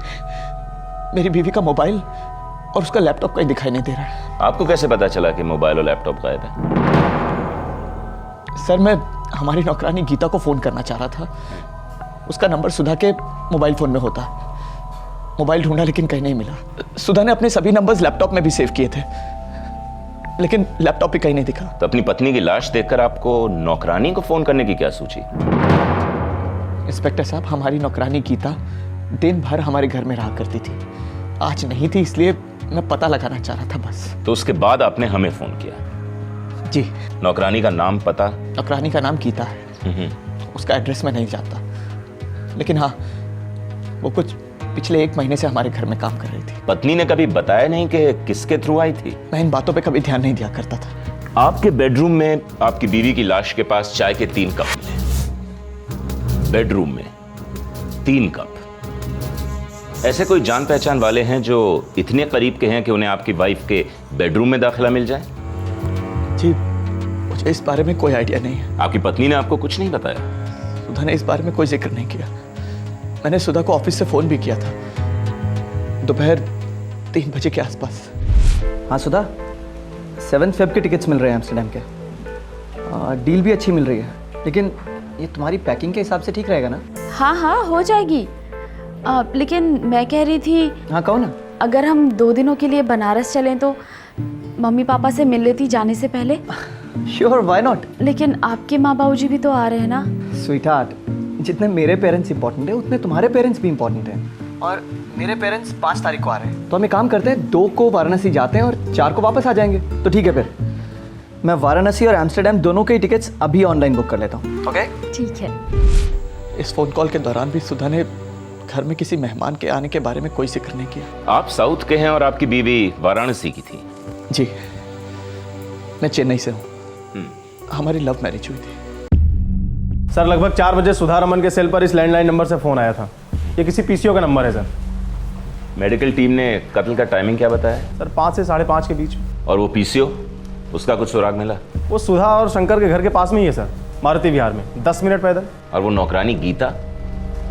मेरी बीवी का मोबाइल और उसका लैपटॉप कहीं दिखाई नहीं दे रहा है। आपको कैसे पता चला कि मोबाइल और लैपटॉप गायब है? सर, मैं हमारी नौकरानी गीता को फोन करना चाह रहा था। उसका नंबर सुधा के मोबाइल फोन में होता। मोबाइल ढूंढा लेकिन कहीं नहीं मिला। सुधा ने अपने सभी नंबर्स लैपटॉप में भी सेव किए थे, लेकिन लैपटॉप भी कहीं नहीं दिखा। तो अपनी पत्नी की लाश देखकर आपको नौकरानी को फोन करने की क्या सूझी? इंस्पेक्टर साहब, हमारी नौकरानी गीता दिन भर हमारे घर में रहा करती थी। आज नहीं थी, इसलिए मैं पता लगाना चाह रहा था बस। तो उसके बाद आपने हमें फोन किया? जी। नौकरानी का नाम पता? नौकरानी का नाम गीता है। उसका एड्रेस मैं नहीं जानता, लेकिन हाँ, वो कुछ पिछले 1 महीने से हमारे घर में काम कर रही थी। पत्नी ने कभी बताया नहीं कि किसके थ्रू आई थी? मैं इन बातों पे कभी ध्यान नहीं दिया करता था। आपके बेडरूम में आपकी बीवी की लाश के पास चाय के 3 कप मिले। बेडरूम में 3 कप। ऐसे कोई जान पहचान वाले हैं जो इतने करीब के हैं कि उन्हें आपकी वाइफ के बेडरूम में दाखिला मिल जाए? जी, मुझे इस बारे में कोई आइडिया नहीं है। आपकी पत्नी ने आपको कुछ नहीं बताया? सुधा ने इस बारे में कोई जिक्र नहीं किया। मैंने सुधा को ऑफिस से फोन भी किया था, दोपहर 3 बजे के आसपास। हाँ सुधा, 7 फ़रवरी के टिकट्स मिल रहे हैं एम्स्टर्डम के। डील भी अच्छी मिल रही है, लेकिन ये तुम्हारी पैकिंग के हिसाब से ठीक रहेगा ना? हाँ हाँ, हो जाएगी। लेकिन मैं कह रही थी। हाँ कहो ना। अगर हम 2 दिनों के लिए बनारस चलें तो मम्मी पापा से मिल लेती जाने से पहले। Sure, why not. लेकिन आपके माँ बाबूजी भी तो आ रहे हैं ना। स्वीटहार्ट, जितने मेरे पेरेंट्स इंपॉर्टेंट है उतने तुम्हारे पेरेंट्स भी इंपॉर्टेंट हैं। और मेरे पेरेंट्स 5 तारीख को आ रहे हैं, तो हम एक काम करते हैं, 2 को वाराणसी जाते हैं और 4 को वापस आ जाएंगे। तो ठीक है फिर, मैं वाराणसी और एम्स्टर्डम दोनों के टिकट्स अभी ऑनलाइन बुक कर लेता हूँ। ओके? ठीक है। इस फोन कॉल के दौरान भी सुधा ने घर में किसी मेहमान के आने के बारे में कोई जिक्र नहीं किया। आप साउथ के हैं और आपकी बीवी वाराणसी की थी। जी, मैं चेन्नई से हूँ। हमारी लव मैरिज हुई थी। सर लगभग 4 बजे सुधा रमन के सेल पर इस लैंडलाइन नंबर से फ़ोन आया था। ये किसी पीसीओ का नंबर है सर। मेडिकल टीम ने कत्ल का टाइमिंग क्या बताया? सर 5 से 5:30 के बीच। और वो पीसीओ, उसका कुछ सुराग मिला? वो सुधा और शंकर के घर के पास में ही है सर, मारुति विहार में, 10 मिनट पैदल। और वो नौकरानी गीता,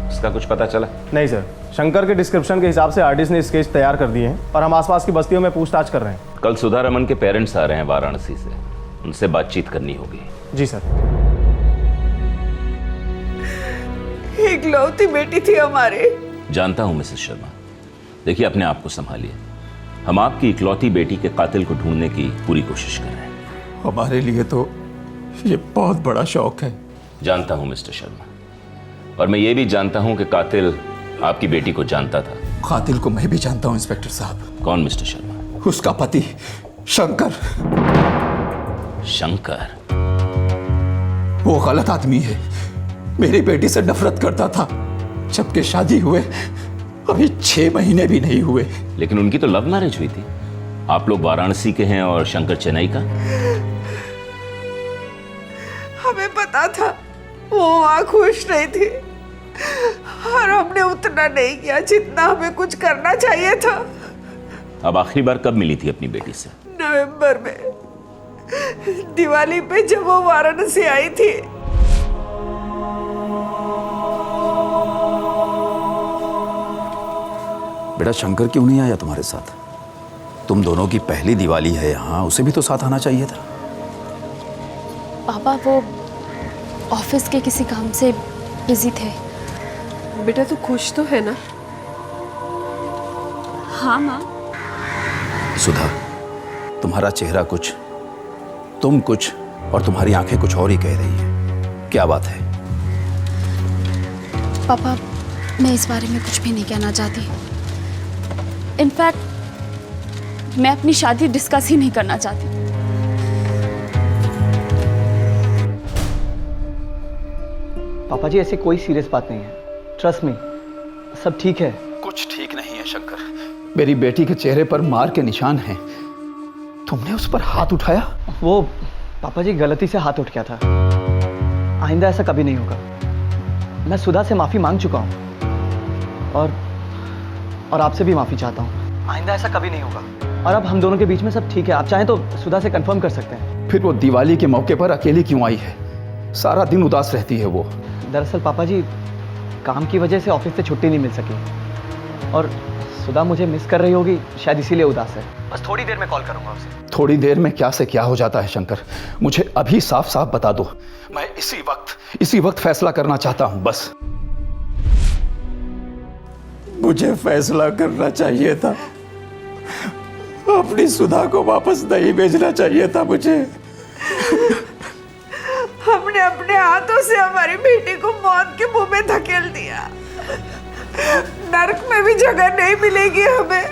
उसका कुछ पता चला? नहीं सर, शंकर के डिस्क्रिप्शन के हिसाब से आर्टिस्ट ने स्केच तैयार कर दिए हैं और हम आसपास की बस्तियों में पूछताछ कर रहे हैं। कल सुधा रमन के पेरेंट्स आ रहे हैं वाराणसी से, उनसे बातचीत करनी होगी। जी सर। इकलौती बेटी थी हमारे। जानता हूं मिसेस शर्मा, देखिए अपने आप को संभालिए। हम आपकी इकलौती बेटी के कातिल को ढूंढने की पूरी कोशिश कर रहे हैं। हमारे लिए तो ये बहुत बड़ा शौक है। जानता हूं मिस्टर शर्मा, और मैं ये भी जानता हूं कि कातिल आपकी बेटी को जानता था। कातिल को मैं भी जानता हूं इंस्पेक्टर साहब। कौन मिस्टर शर्मा? उसका पति शंकर। शंकर? वो गलत आदमी है, मेरी बेटी से नफरत करता था। जबकि शादी हुए अभी 6 महीने भी नहीं हुए। लेकिन उनकी तो लव मैरिज हुई थी। आप लोग वाराणसी के हैं और शंकर चेन्नई का। हमें पता था वो वहाँ खुश नहीं थी और हमने उतना नहीं किया जितना हमें कुछ करना चाहिए था। अब आखिरी बार कब मिली थी अपनी बेटी से? नवंबर में, दिवाली पे जब वो वाराणसी आई थी। बेटा शंकर क्यों नहीं आया तुम्हारे साथ? तुम दोनों की पहली दिवाली है यहाँ, उसे भी तो साथ आना चाहिए था। पापा वो ऑफिस के किसी काम से बिजी थे। बेटा तू खुश तो है ना? हाँ माँ। सुधा, तुम्हारा चेहरा कुछ, तुम कुछ और तुम्हारी आंखें कुछ और ही कह रही हैं। क्या बात है? पापा मैं इस बारे में कुछ भी नहीं कहना चाहती। इनफैक्ट मैं अपनी शादी डिस्कस ही नहीं करना चाहती। पापा जी ऐसी कोई सीरियस बात नहीं है, ट्रस्ट मी, सब ठीक है। कुछ ठीक नहीं है शंकर। मेरी बेटी के चेहरे पर मार के निशान हैं। तुमने उस पर हाथ उठाया? वो पापा जी गलती से हाथ उठ गया था, आइंदा ऐसा कभी नहीं होगा। मैं सुधा से माफी मांग चुका हूँ और आपसे भी माफी चाहता हूँ। आइंदा ऐसा कभी नहीं होगा और अब हम दोनों के बीच में सब ठीक है। आप चाहें तो सुधा से कंफर्म कर सकते हैं। फिर वो दिवाली के मौके पर अकेली क्यों आई है? सारा दिन उदास रहती है वो। दरअसल पापा जी काम की वजह से ऑफिस से छुट्टी नहीं मिल सकी और सुधा मुझे मिस कर रही होगी, शायद इसीलिए उदास है। बस थोड़ी देर में कॉल करूंगा उसे। थोड़ी देर में क्या से क्या हो जाता है शंकर, मुझे अभी साफ साफ बता दो। मैं इसी वक्त फैसला करना चाहता हूं। बस मुझे फैसला करना चाहिए था, अपनी सुधा को वापस नहीं भेजना चाहिए था मुझे। हमने अपने हाथों से हमारी बेटी को मौत के मुंह में धकेल दिया। नर्क में भी जगह नहीं मिलेगी हमें।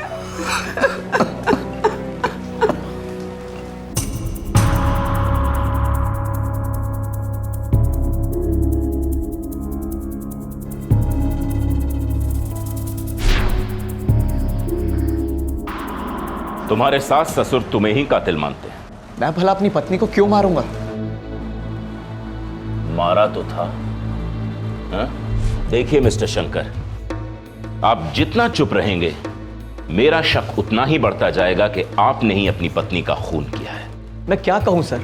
तुम्हारे सास ससुर तुम्हें ही कातिल मानते हैं। मैं भला अपनी पत्नी को क्यों मारूंगा? मारा तो था। देखिए मिस्टर शंकर, आप जितना चुप रहेंगे मेरा शक उतना ही बढ़ता जाएगा कि आपने ही अपनी पत्नी का खून किया है। मैं क्या कहूं सर,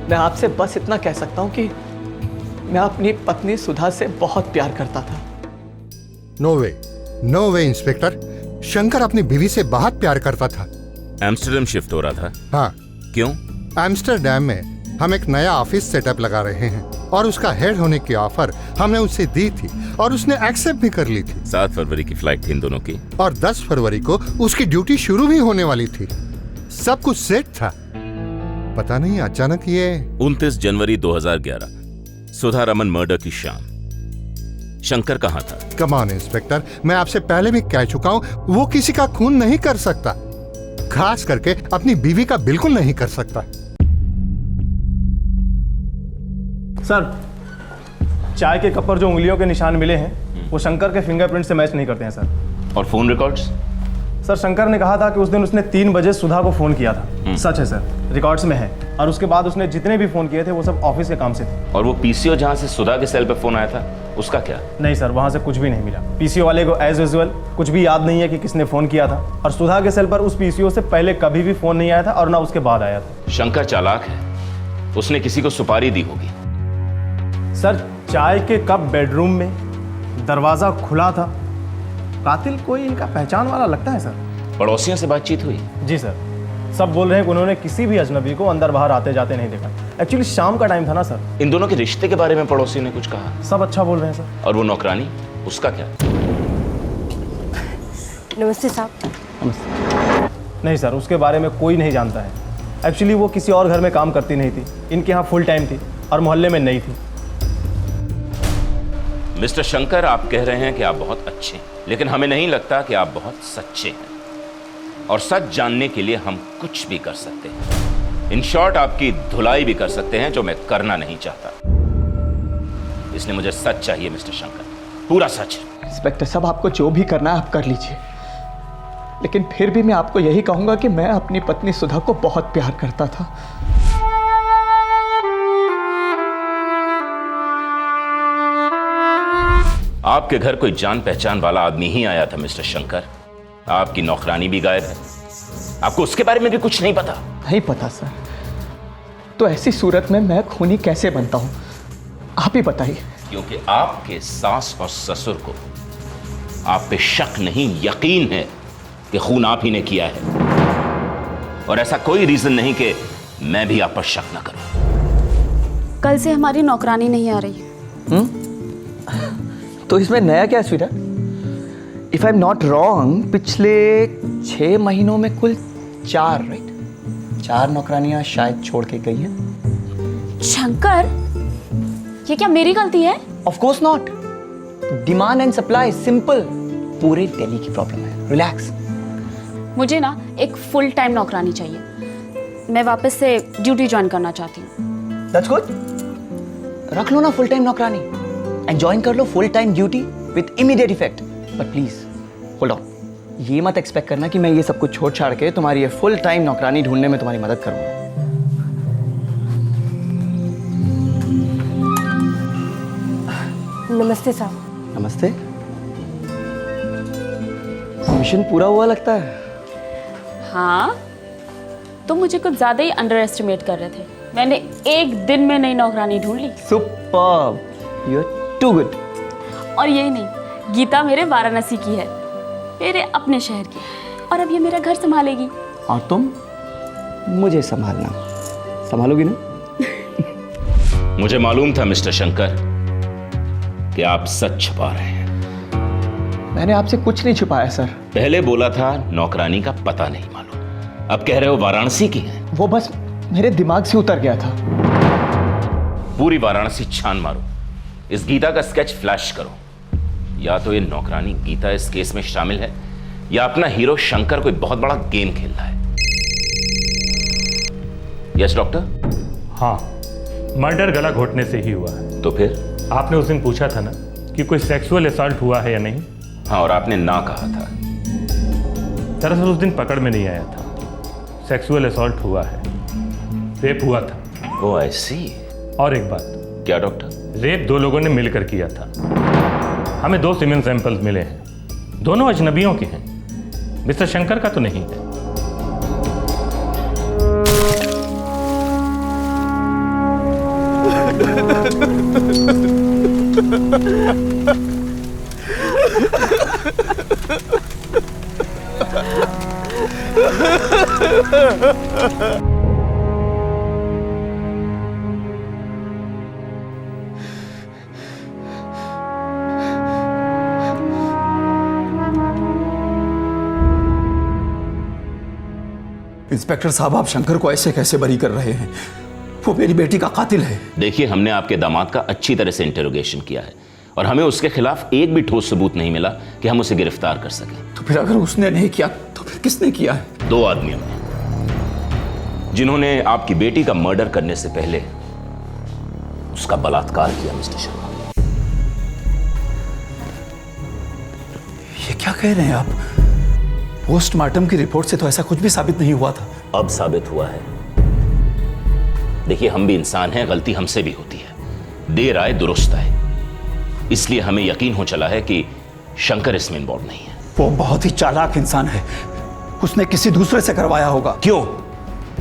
मैं आपसे बस इतना कह सकता हूं कि मैं अपनी पत्नी सुधा से बहुत प्यार करता था। नो वे इंस्पेक्टर, शंकर अपनी बीवी से बहुत प्यार करता था। एम्स्टर्डम शिफ्ट हो रहा था? हाँ। क्यों? एम्स्टर्डम में हम एक नया ऑफिस सेटअप लगा रहे हैं और उसका हेड होने की ऑफर हमने उसे दी थी और उसने एक्सेप्ट भी कर ली थी। 7 फरवरी की फ्लाइट थी इन दोनों की और 10 फरवरी को उसकी ड्यूटी शुरू भी होने वाली थी। सब कुछ सेट था। पता नहीं अचानक ये 29 जनवरी 2011 सुधा रमन मर्डर की शाम। शंकर कहाँ था? कम ऑन इंस्पेक्टर, मैं आपसे पहले भी कह चुका हूँ वो किसी का खून नहीं कर सकता। खास करके अपनी बीवी का बिल्कुल नहीं कर सकता। सर, चाय के कप पर जो उंगलियों के निशान मिले हैं वो शंकर के फिंगरप्रिंट से मैच नहीं करते हैं सर। और फोन रिकॉर्ड्स? सर, शंकर ने कहा था कि उस दिन उसने 3 बजे सुधा को फोन किया था। सच है सर, रिकॉर्ड्स में है। और उसके बाद उसने जितने भी फोन किए थे वो सब ऑफिस के काम से थे। और वो पीसीओ जहां से सुधा के सेल पे फोन आया था, उसका क्या? नहीं सर, वहां से कुछ भी नहीं मिला। पीसीओ वाले को एज यूजुअल कुछ भी याद नहीं है कि किसने फोन किया था। और सुधा के सेल पर उस पीसीओ से पहले कभी भी फोन नहीं आया था और ना उसके बाद आया था। शंकर चालाक है, उसने किसी को सुपारी दी होगी। सर, चाय के कप बेडरूम में, दरवाजा खुला था। कातिल कोई इनका पहचान वाला लगता है सर। पड़ोसियों से बातचीत हुई? जी सर, सब बोल रहे हैं कि उन्होंने किसी भी अजनबी को अंदर बाहर आते जाते नहीं देखा। एक्चुअली शाम का टाइम था ना सर। इन दोनों के रिश्ते के बारे में पड़ोसी ने कुछ कहा? सब अच्छा बोल रहे हैं सर। और वो नौकरानी, उसका क्या? नमस्ते साहब। नहीं सर, उसके बारे में कोई नहीं जानता है। एक्चुअली वो किसी और घर में काम करती नहीं थी, इनके यहाँ फुल टाइम थी और मोहल्ले में नहीं थी। मिस्टर शंकर, आप कह रहे हैं कि आप बहुत अच्छे हैं, लेकिन हमें नहीं लगता कि आप बहुत सच्चे हैं। और सच जानने के लिए हम कुछ भी कर सकते हैं। इन शॉर्ट, आपकी धुलाई भी कर सकते हैं, जो मैं करना नहीं चाहता। इसलिए मुझे सच चाहिए मिस्टर शंकर, पूरा सच। इंस्पेक्टर साहब, आपको जो भी करना है आप कर लीजिए, लेकिन फिर भी मैं आपको यही कहूंगा कि मैं अपनी पत्नी सुधा को बहुत प्यार करता था। आपके घर कोई जान पहचान वाला आदमी ही आया था मिस्टर शंकर। आपकी नौकरानी भी गायब है, आपको उसके बारे में भी कुछ नहीं पता? नहीं पता सर। तो ऐसी सूरत में मैं खूनी कैसे बनता हूं, आप ही बताइए। क्योंकि आपके सास और ससुर को आप पे शक नहीं, यकीन है कि खून आप ही ने किया है। और ऐसा कोई रीजन नहीं कि मैं भी आप पर शक न करूं। कल से हमारी नौकरानी नहीं आ रही। तो इसमें नया क्या है Sweeta? If I am not wrong, पिछले 6 महीनों में कुल 4 नौकरानियां शायद छोड़ के गई हैं। शंकर, ये क्या मेरी गलती है? Of course not. Demand and supply, simple. पूरे दिल्ली की प्रॉब्लम है, रिलैक्स। मुझे ना एक फुल टाइम नौकरानी चाहिए। मैं वापस से ड्यूटी ज्वाइन करना चाहती हूँ। That's good. रख लो ना फुल टाइम नौकरानी एंड ज्वाइन कर लो full time duty with immediate effect. But please hold on, ये मत एक्सपेक्ट करना कि मैं ये सब कुछ छोड़ छाड़ के तुम्हारी ये फुल टाइम नौकरानी ढूंढने में तुम्हारी मदद करूंगा। नमस्ते साहब। नमस्ते। मिशन पूरा हुआ लगता है। हाँ, तुम मुझे कुछ ज्यादा ही अंडर एस्टिमेट कर रहे थे। मैंने एक दिन में नई नौकरानी ढूंढ ली। Superb, you are too good. और यही नहीं, गीता मेरे वाराणसी की है, मेरे अपने शहर की, और अब ये मेरा घर संभालेगी। और तुम मुझे संभालना, संभालोगी ना? मुझे मालूम था मिस्टर शंकर कि आप सच छुपा रहे हैं। मैंने आपसे कुछ नहीं छुपाया सर। पहले बोला था नौकरानी का पता नहीं मालूम, अब कह रहे हो वाराणसी की है। वो बस मेरे दिमाग से उतर गया था। पूरी वाराणसी छान मारो, इस गीता का स्केच फ्लैश करो। या तो ये नौकरानी गीता इस केस में शामिल है, या अपना हीरो शंकर कोई बहुत बड़ा गेम खेल रहा है। Yes doctor? हाँ, मर्डर गला घोटने से ही हुआ है। तो फिर? आपने उस दिन पूछा था ना कि कोई सेक्सुअल असॉल्ट हुआ है या नहीं। हाँ, और आपने ना कहा था। दरअसल उस दिन पकड़ में नहीं आया था, सेक्सुअल असॉल्ट हुआ है, रेप हुआ था। ओह आई सी। और एक बात। क्या डॉक्टर? रेप 2 लोगों ने मिलकर किया था। हमें 2 सीमेन सैंपल्स मिले हैं, दोनों अजनबियों के हैं। मिस्टर शंकर का तो नहीं है। इंस्पेक्टर साहब, आप शंकर को ऐसे कैसे बरी कर रहे हैं? वो मेरी बेटी का कातिल है। देखिए, हमने आपके दामाद का अच्छी तरह से इंटरोगेशन किया है और हमें उसके खिलाफ एक भी ठोस सबूत नहीं मिला कि हम उसे गिरफ्तार कर सकें। तो फिर अगर उसने नहीं किया तो फिर किसने किया है? 2 आदमियों ने, जिन्होंने आपकी बेटी का मर्डर करने से पहले उसका बलात्कार किया। मिस्टर शर्मा, ये क्या कह रहे हैं आप? पोस्टमार्टम की रिपोर्ट से तो ऐसा कुछ भी साबित नहीं हुआ था। अब साबित हुआ है। देखिए, हम भी इंसान हैं, गलती हमसे भी होती है। देर आए दुरुस्त आए, इसलिए हमें यकीन हो चला है कि शंकर इसमें इन्वॉल्व नहीं है। वो बहुत ही चालाक इंसान है, उसने किसी दूसरे से करवाया होगा। क्यों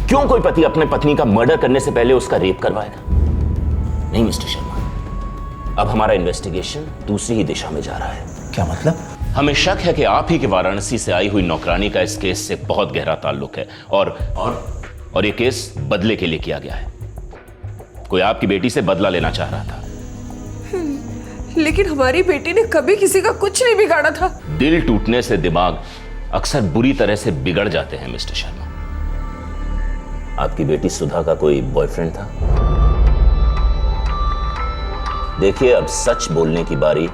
क्यों कोई पति अपने पत्नी का मर्डर करने से पहले उसका रेप करवाएगा? नहीं मिस्टर शर्मा, अब हमारा इन्वेस्टिगेशन दूसरी ही दिशा में जा रहा है। क्या मतलब? हमें शक है कि आप ही के वाराणसी से आई हुई नौकरानी का इस केस से बहुत गहरा ताल्लुक है और ये केस बदले के लिए किया गया है। कोई आपकी बेटी से बदला लेना चाह रहा था। लेकिन हमारी बेटी ने कभी किसी का कुछ नहीं बिगाड़ा था। दिल टूटने से दिमाग अक्सर बुरी तरह से बिगड़ जाते हैं मिस्टर शर्मा। आपकी बेटी सुधा का कोई बॉयफ्रेंड था? देखिए, अब सच बोलने की बारी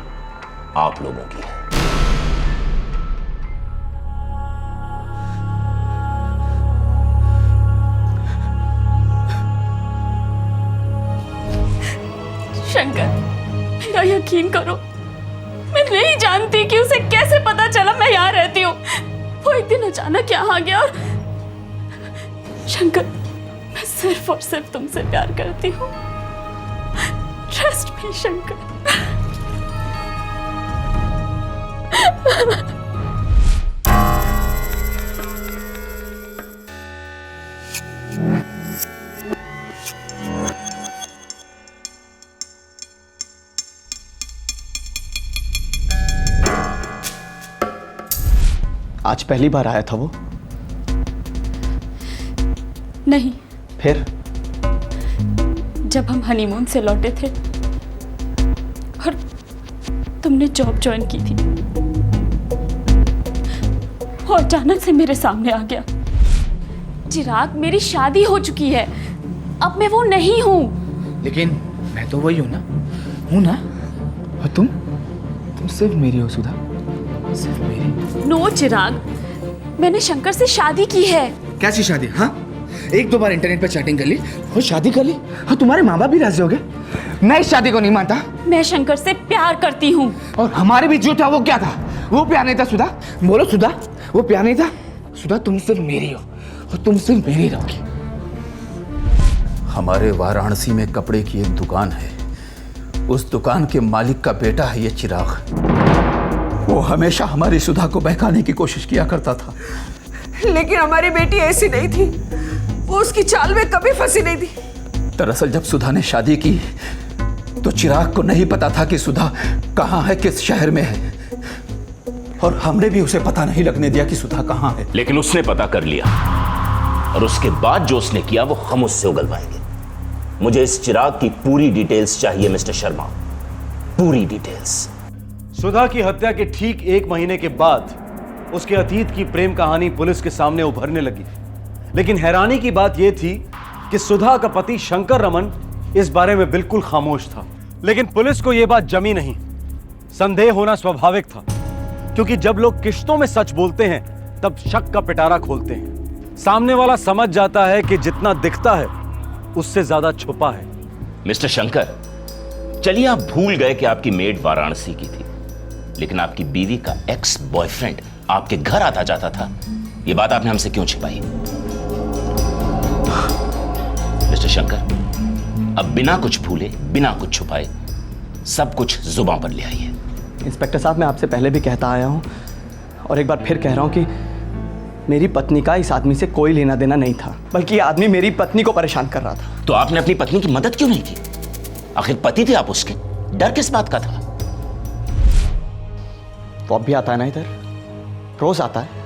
आप लोगों की है। शंकर, मेरा यकीन करो, मैं नहीं जानती कि उसे कैसे पता चला मैं यहाँ रहती हूँ। वो एक दिन अचानक यहाँ आ गया और शंकर, मैं सिर्फ और सिर्फ तुमसे प्यार करती हूँ। Trust me Shankar. आज पहली बार आया था वो? नहीं, फिर? जब हम हनीमून से लौटे थे और तुमने जॉब ज्वाइन की थी, वो अचानक से मेरे सामने आ गया। चिराग, मेरी शादी हो चुकी है, अब मैं वो नहीं हूं। लेकिन मैं तो वही हूं ना? और तुम सिर्फ मेरी हो सुधा, सिर्फ मेरी। नो चिराग, मैंने शंकर से शादी की है। कैसी शादी? हाँ, 1-2 बार इंटरनेट पर चैटिंग कर ली और शादी कर ली। हाँ, तुम्हारे माँ बाप भी राजी हो गए। मैं इस शादी को नहीं मानता। मैं शंकर से प्यार करती हूँ। और हमारे बीच जो था वो क्या था? वो प्यार नहीं था सुधा। बोलो सुधा, वो प्यार नहीं था। सुधा, तुम सिर्फ मेरी हो और तुम सिर्फ मेरी रहोगी। हमारे वाराणसी में कपड़े की एक दुकान है, उस दुकान के मालिक का बेटा है ये चिराग। वो हमेशा हमारी सुधा को बहकाने की कोशिश किया करता था। लेकिन हमारी बेटी ऐसी नहीं थी, वो उसकी चाल में कभी फंसी नहीं थी। दरअसल जब सुधा ने शादी की तो चिराग को नहीं पता था कि सुधा कहाँ है, किस शहर में है, और हमने भी उसे पता नहीं लगने दिया कि सुधा कहाँ है। लेकिन उसने पता कर लिया और उसके बाद जो उसने किया वो हम उससे उगलवाएंगे। मुझे इस चिराग की पूरी डिटेल्स चाहिए मिस्टर शर्मा, पूरी डिटेल्स। सुधा की हत्या के ठीक 1 महीने के बाद उसके अतीत की प्रेम कहानी पुलिस के सामने उभरने लगी। लेकिन हैरानी की बात यह थी कि सुधा का पति शंकर रमन इस बारे में बिल्कुल खामोश था। लेकिन पुलिस को यह बात जमी नहीं। संदेह होना स्वाभाविक था, क्योंकि जब लोग किश्तों में सच बोलते हैं तब शक का पिटारा खोलते हैं। सामने वाला समझ जाता है कि जितना दिखता है उससे ज्यादा छुपा है। मिस्टर शंकर, चलिए आप भूल गए कि आपकी मेड वाराणसी की थी, लेकिन आपकी बीवी का एक्स बॉयफ्रेंड आपके घर आता जाता था। यह बात आपने हमसे क्यों छिपाई? मिस्टर शंकर, अब बिना कुछ भूले, बिना कुछ छुपाए सब कुछ जुबान पर ले आइए। इंस्पेक्टर साहब, मैं आपसे पहले भी कहता आया हूं और एक बार फिर कह रहा हूं कि मेरी पत्नी का इस आदमी से कोई लेना देना नहीं था, बल्कि ये आदमी मेरी पत्नी को परेशान कर रहा था। तो आपने अपनी पत्नी की मदद क्यों नहीं की? आखिर पति थे आप उसके, डर किस बात का था? वो अब भी आता है ना इधर, रोज आता है।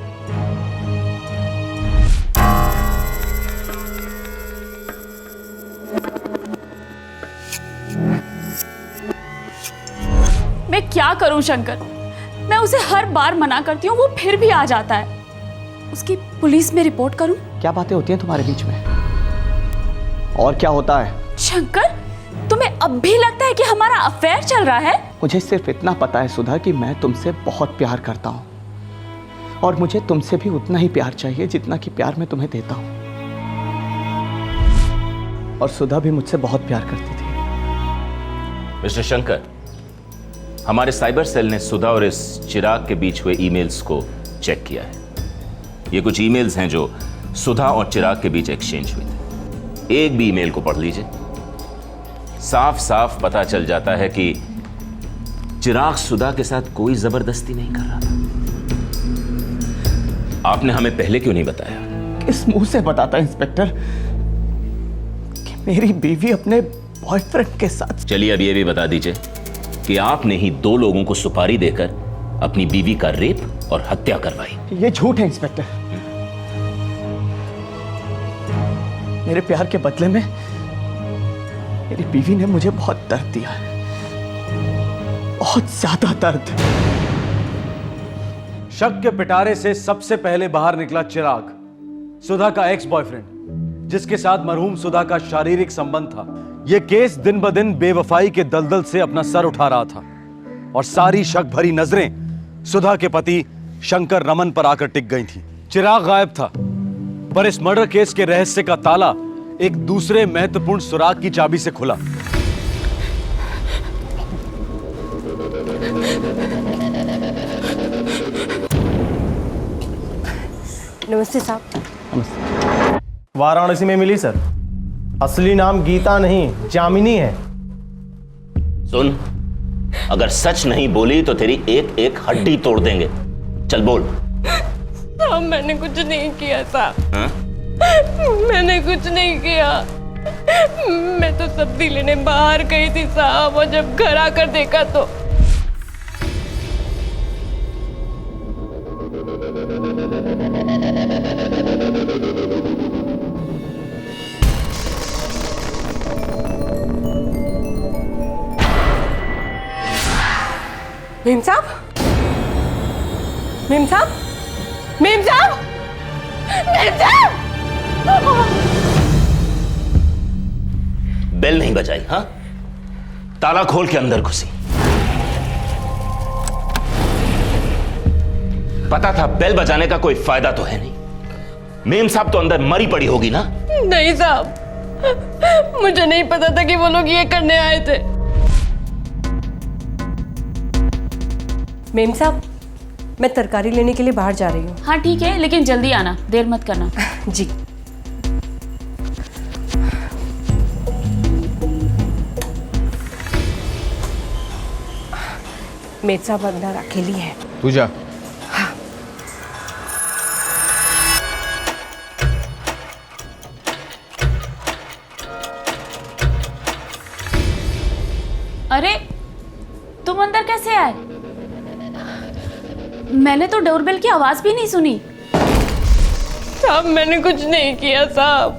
मैं क्या करूं शंकर, मैं उसे हर बार मना करती हूँ, वो फिर भी आ जाता है। उसकी पुलिस में रिपोर्ट करूं? क्या बातें होती हैं तुम्हारे बीच में? और क्या होता है? शंकर, तुम्हें अब भी लगता है कि हमारा अफेयर चल रहा है? मुझे सिर्फ इतना पता है सुधा कि मैं तुमसे बहुत प्यार करता हूँ, और मुझे तुमसे भी उतना ही प्यार चाहिए जितना कि प्यार मैं तुम्हें देता हूँ। और सुधा भी मुझसे बहुत प्यार करती थी। मिस्टर शंकर, हमारे साइबर सेल ने सुधा और इस चिराग के बीच हुए ईमेल्स को चेक किया है। ये कुछ ईमेल्स हैं जो सुधा और चिराग के बीच एक्सचेंज हुए थे। एक भी ईमेल को पढ़ लीजिए, साफ साफ पता चल जाता है कि चिराग सुधा के साथ कोई जबरदस्ती नहीं कर रहा था। आपने हमें पहले क्यों नहीं बताया? किस मुंह से बताता इंस्पेक्टर कि मेरी बीवी अपने बॉयफ्रेंड के साथ? चलिए अब ये भी बता दीजिए कि आपने ही 2 लोगों को सुपारी देकर अपनी बीवी का रेप और हत्या करवाई। ये झूठ है इंस्पेक्टर। मेरे प्यार के बदले में मेरी बीवी ने मुझे बहुत दर्द दिया है, बहुत ज्यादा दर्द। शक के पिटारे से सबसे पहले बाहर निकला चिराग, सुधा का एक्स बॉयफ्रेंड, जिसके साथ मरहूम सुधा का शारीरिक संबंध था। यह केस दिन ब दिन बेवफाई के दलदल से अपना सर उठा रहा था और सारी शक भरी नजरें सुधा के पति शंकर रमन पर आकर टिक गई थीं। चिराग गायब था, पर इस मर्डर केस के रहस्य का ताला एक दूसरे महत्वपूर्ण सुराग की चाबी से खुला। नमस्ते साहब। वाराणसी में मिली सर। असली नाम गीता नहीं, जामिनी है। सुन, अगर सच नहीं बोली तो तेरी एक एक हड्डी तोड़ देंगे। चल बोल। साहब मैंने कुछ नहीं किया साहब। हाँ? मैंने कुछ नहीं किया। मैं तो सब्जी लेने बाहर गई थी साहब, और जब घर आकर देखा तो मेम साहब, मेम साहब, मेम साहब, मेम साहब! बेल नहीं बजाई? हाँ, ताला खोल के अंदर घुसी। पता था बेल बजाने का कोई फायदा तो है नहीं। मेम साहब तो अंदर मरी पड़ी होगी ना? नहीं साहब, मुझे नहीं पता था कि वो लोग ये करने आए थे। मेम साहब, मैं तरकारी लेने के लिए बाहर जा रही हूँ। हाँ ठीक है, लेकिन जल्दी आना, देर मत करना। जी। मेम साहब अंदर अकेली है। तू जा। अरे तुम अंदर कैसे आए? मैंने तो डोरबेल की आवाज भी नहीं सुनी। साहब मैंने कुछ नहीं किया साहब,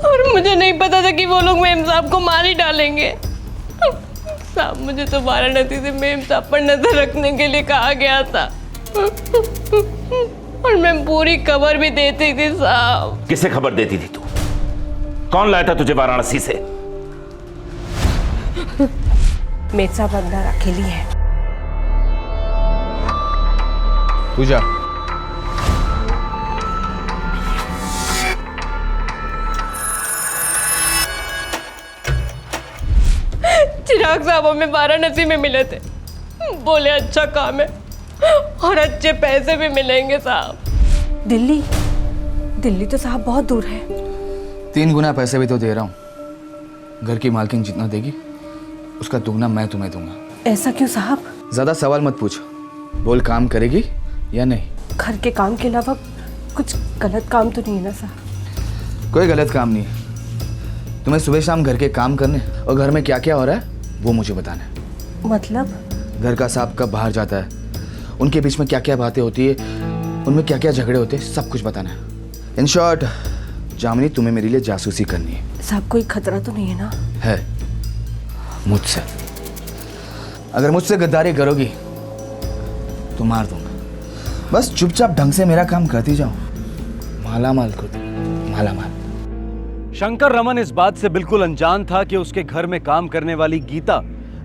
और मुझे नहीं पता था कि वो लोग मेम साहब को मार ही डालेंगे। साहब मुझे तो वाराणसी से मेम साहब पर नजर रखने के लिए कहा गया था, और मैं पूरी खबर भी देती थी साहब। किसे खबर देती थी तू? कौन लाया था तुझे वाराणसी से? मेम साहब अंदर अकेली है। तू जा। चिराग साहब हमें वाराणसी में मिले थे, बोले अच्छा काम है और अच्छे पैसे भी मिलेंगे साहब। दिल्ली? दिल्ली तो साहब बहुत दूर है। 3 गुना पैसे भी तो दे रहा हूँ। घर की मालकिन जितना देगी उसका दुगना मैं तुम्हें दूंगा। ऐसा क्यों साहब? ज्यादा सवाल मत पूछ, बोल काम करेगी या नहीं? घर के काम के अलावा कुछ गलत काम तो नहीं है ना साहब? कोई गलत काम नहीं है। तुम्हें सुबह शाम घर के काम करने और घर में क्या क्या हो रहा है वो मुझे बताना है। मतलब? घर का साहब कब बाहर जाता है, उनके बीच में क्या क्या बातें होती है, उनमें क्या क्या झगड़े होते हैं, सब कुछ बताना है। इन शॉर्ट जामिनी, तुम्हें मेरे लिए जासूसी करनी है। साहब कोई खतरा तो नहीं है ना? है, मुझसे। अगर मुझसे गद्दारी करोगी तो मार दूंगा। बस चुपचाप ढंग से मेरा काम करती जाओ। माला माल खुद, माला माल। शंकर रमन इस बात से बिल्कुल अनजान था कि उसके घर में काम करने वाली गीता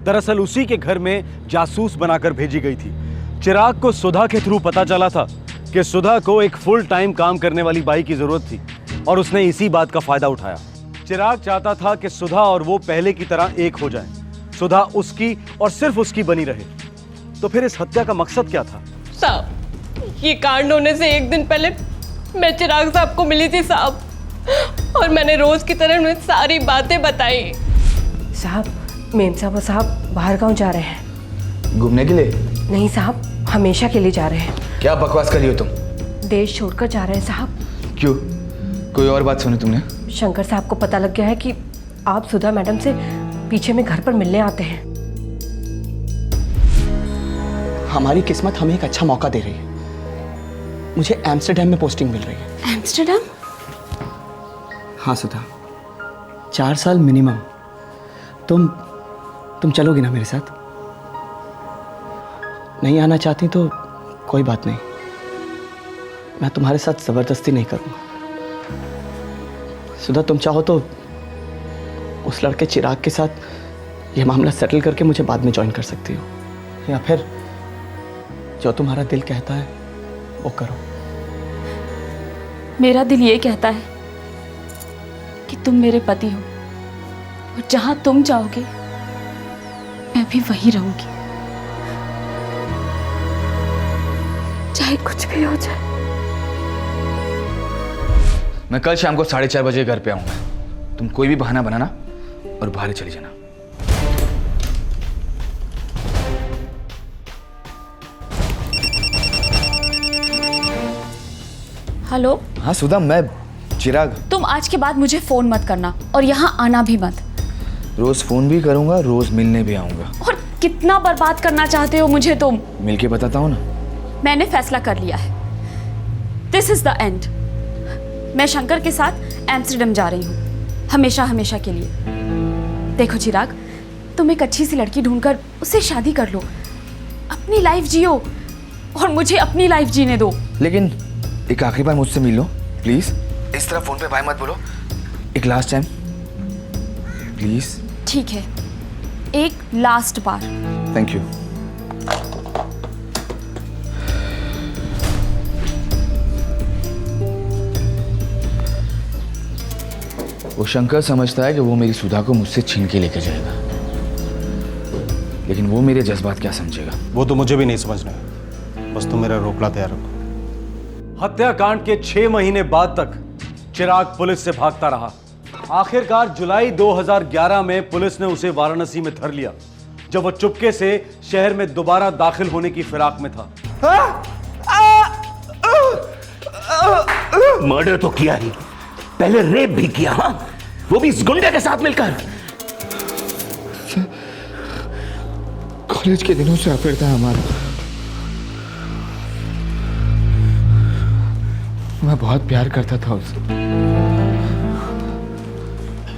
दरअसल उसी के घर में जासूस बनाकर भेजी गई थी। चिराग को सुधा के थ्रू पता चला था कि सुधा को एक फुल टाइम काम करने वाली बाई की जरूरत थी और उसने इसी बात का फायदा उठाया। चिराग चाहता था कि सुधा और वो पहले की तरह एक हो जाएं। सुधा उसकी और सिर्फ उसकी बनी रहे। तो फिर इस हत्या का मकसद क्या था? साहब, ये कांड होने से एक दिन पहले मैं चिराग साहब को मिली थी साहब, और मैंने रोज की तरह उन्हें सारी बातें बताई। साहब, मेम साहब और साहब बाहर गांव जा रहे हैं। घूमने के लिए? नहीं साहब, हमेशा के लिए जा रहे हैं। क्या बकवास कर रही हो तुम? देश छोड़कर जा रहे हैं साहब। क्यों? कोई और बात सुनी तुमने? शंकर साहब को पता लग गया है कि आप सुधा मैडम से पीछे में घर पर मिलने आते हैं। हमारी किस्मत हमें एक अच्छा मौका दे रही है। मुझे एम्स्टर्डम में पोस्टिंग मिल रही है। एम्स्टर्डम? हाँ सुधा, 4 साल मिनिमम। तुम चलोगी ना मेरे साथ? नहीं आना चाहती तो कोई बात नहीं, मैं तुम्हारे साथ जबरदस्ती नहीं करूंगा। सुधा, तुम चाहो तो उस लड़के चिराग के साथ ये मामला सेटल करके मुझे बाद में ज्वाइन कर सकती हो, या फिर जो तुम्हारा दिल कहता है वो करो। मेरा दिल ये कहता है कि तुम मेरे पति हो, और जहां तुम चाहोगे मैं भी वहीं रहूंगी, चाहे कुछ भी हो जाए। मैं कल शाम को 4:30 बजे घर पे आऊंगा। तुम कोई भी बहाना बनाना और बाहर चली जाना। हेलो? हाँ सुधा, मैं चिराग। तुम आज के बाद मुझे फोन मत करना और यहाँ आना भी मत। रोज फोन भी करूंगा, रोज मिलने भी आऊंगा। और कितना बर्बाद करना चाहते हो मुझे तुम? मिलके बताता हूँ ना। मैंने फैसला कर लिया है। This is the end. मैं शंकर के साथ एम्स्टर्डम जा रही हूँ, हमेशा हमेशा के लिए। देखो चिराग, तुम एक अच्छी सी लड़की ढूंढकर उससे शादी कर लो, अपनी लाइफ जियो और मुझे अपनी लाइफ जीने दो। लेकिन एक आखिरी बार मुझसे मिल लो प्लीज। इस तरह फोन पे बाय मत बोलो। एक लास्ट टाइम प्लीज। ठीक है, एक लास्ट बार। Thank you. वो शंकर समझता है कि वो मेरी सुधा को मुझसे छीन के लेकर जाएगा, लेकिन वो मेरे जज्बात क्या समझेगा? वो तो मुझे भी नहीं समझना, बस तुम मेरा रोकड़ा तैयार रखो। हत्याकांड के 6 महीने बाद तक चिराग पुलिस से भागता रहा। आखिरकार जुलाई 2011 में पुलिस ने उसे वाराणसी में धर लिया, जब वो चुपके से शहर में दोबारा दाखिल होने की फिराक में था। मर्डर तो किया ही, पहले रेप भी किया। हाँ, वो भी इस गुंडे के साथ मिलकर। कॉलेज के दिनों से अफेयर था हमारा। मैं बहुत प्यार करता था उससे,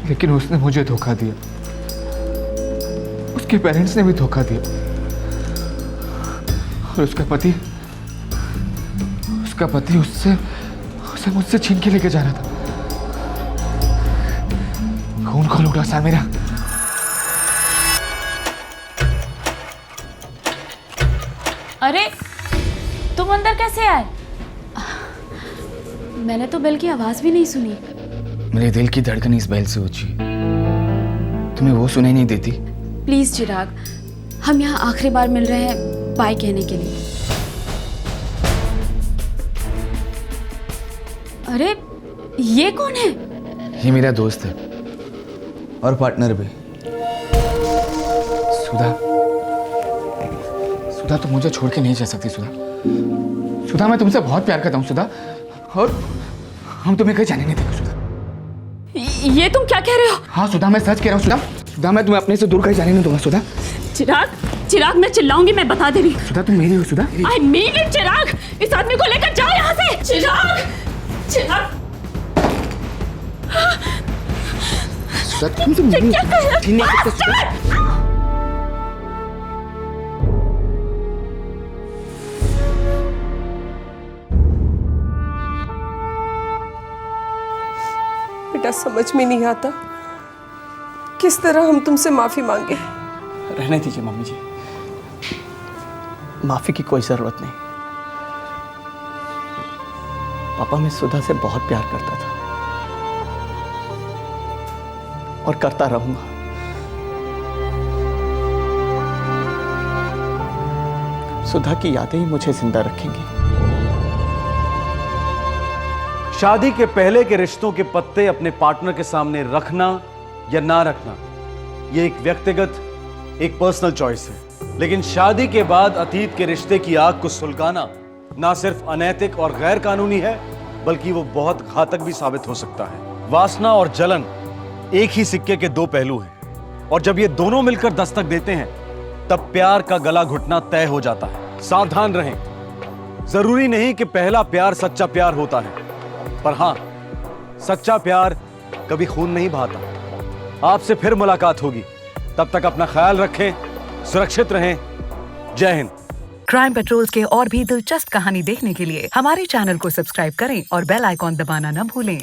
लेकिन उसने मुझे धोखा दिया। उसके पेरेंट्स ने भी धोखा दिया, और उसका पति उसे मुझसे छीन के लेके जा रहा था। खून खोल उठा साल मेरा। अरे तुम अंदर कैसे आए? मैंने तो बेल की आवाज भी नहीं सुनी। मेरे दिल की धड़कन इस बैल से ऊंची, तुम्हें वो सुनाई नहीं देती? प्लीज चिराग, हम यहाँ आखिरी बार मिल रहे हैं बाय कहने के लिए। अरे ये कौन है? ये मेरा दोस्त है और पार्टनर भी। सुधा तुम मुझे छोड़ के नहीं जा सकती। सुधा मैं तुमसे बहुत प्यार करता हूँ सुधा, और हम तुम्हें कहीं जाने नहीं देंगे सुधा। ये तुम क्या कह रहे हो? हाँ सुधा, मैं सच कह रहा हूँ सुधा, मैं तुम्हें अपने से दूर कहीं जाने नहीं दूंगा सुधा। चिराग मैं चिल्लाऊंगी, मैं बता दे रही हूँ। सुधा तुम मेरी हो सुधा। I mean it, चिराग, इस आदमी को लेकर जाओ यहाँ से। चिराग सुधा तुम क्या कर रहे हो? बेटा समझ में नहीं आता किस तरह हम तुमसे माफी मांगे। रहने दीजिए मम्मी जी, माफी की कोई जरूरत नहीं। पापा, मैं सुधा से बहुत प्यार करता था और करता रहूंगा। सुधा की यादें ही मुझे जिंदा रखेंगी। शादी के पहले के रिश्तों के पत्ते अपने पार्टनर के सामने रखना या ना रखना, ये एक व्यक्तिगत, एक पर्सनल चॉइस है। लेकिन शादी के बाद अतीत के रिश्ते की आग को सुलगाना ना सिर्फ अनैतिक और गैर कानूनी है, बल्कि वो बहुत घातक भी साबित हो सकता है। वासना और जलन एक ही सिक्के के दो पहलू हैं, और जब ये दोनों मिलकर दस्तक देते हैं तब प्यार का गला घुटना तय हो जाता है। सावधान रहें, जरूरी नहीं कि पहला प्यार सच्चा प्यार होता है, पर हां, सच्चा प्यार कभी खून नहीं बहाता। आपसे फिर मुलाकात होगी, तब तक अपना ख्याल रखें, सुरक्षित रहें। जय हिंद। क्राइम पेट्रोल्स के और भी दिलचस्प कहानी देखने के लिए हमारे चैनल को सब्सक्राइब करें और बेल आइकॉन दबाना न भूलें।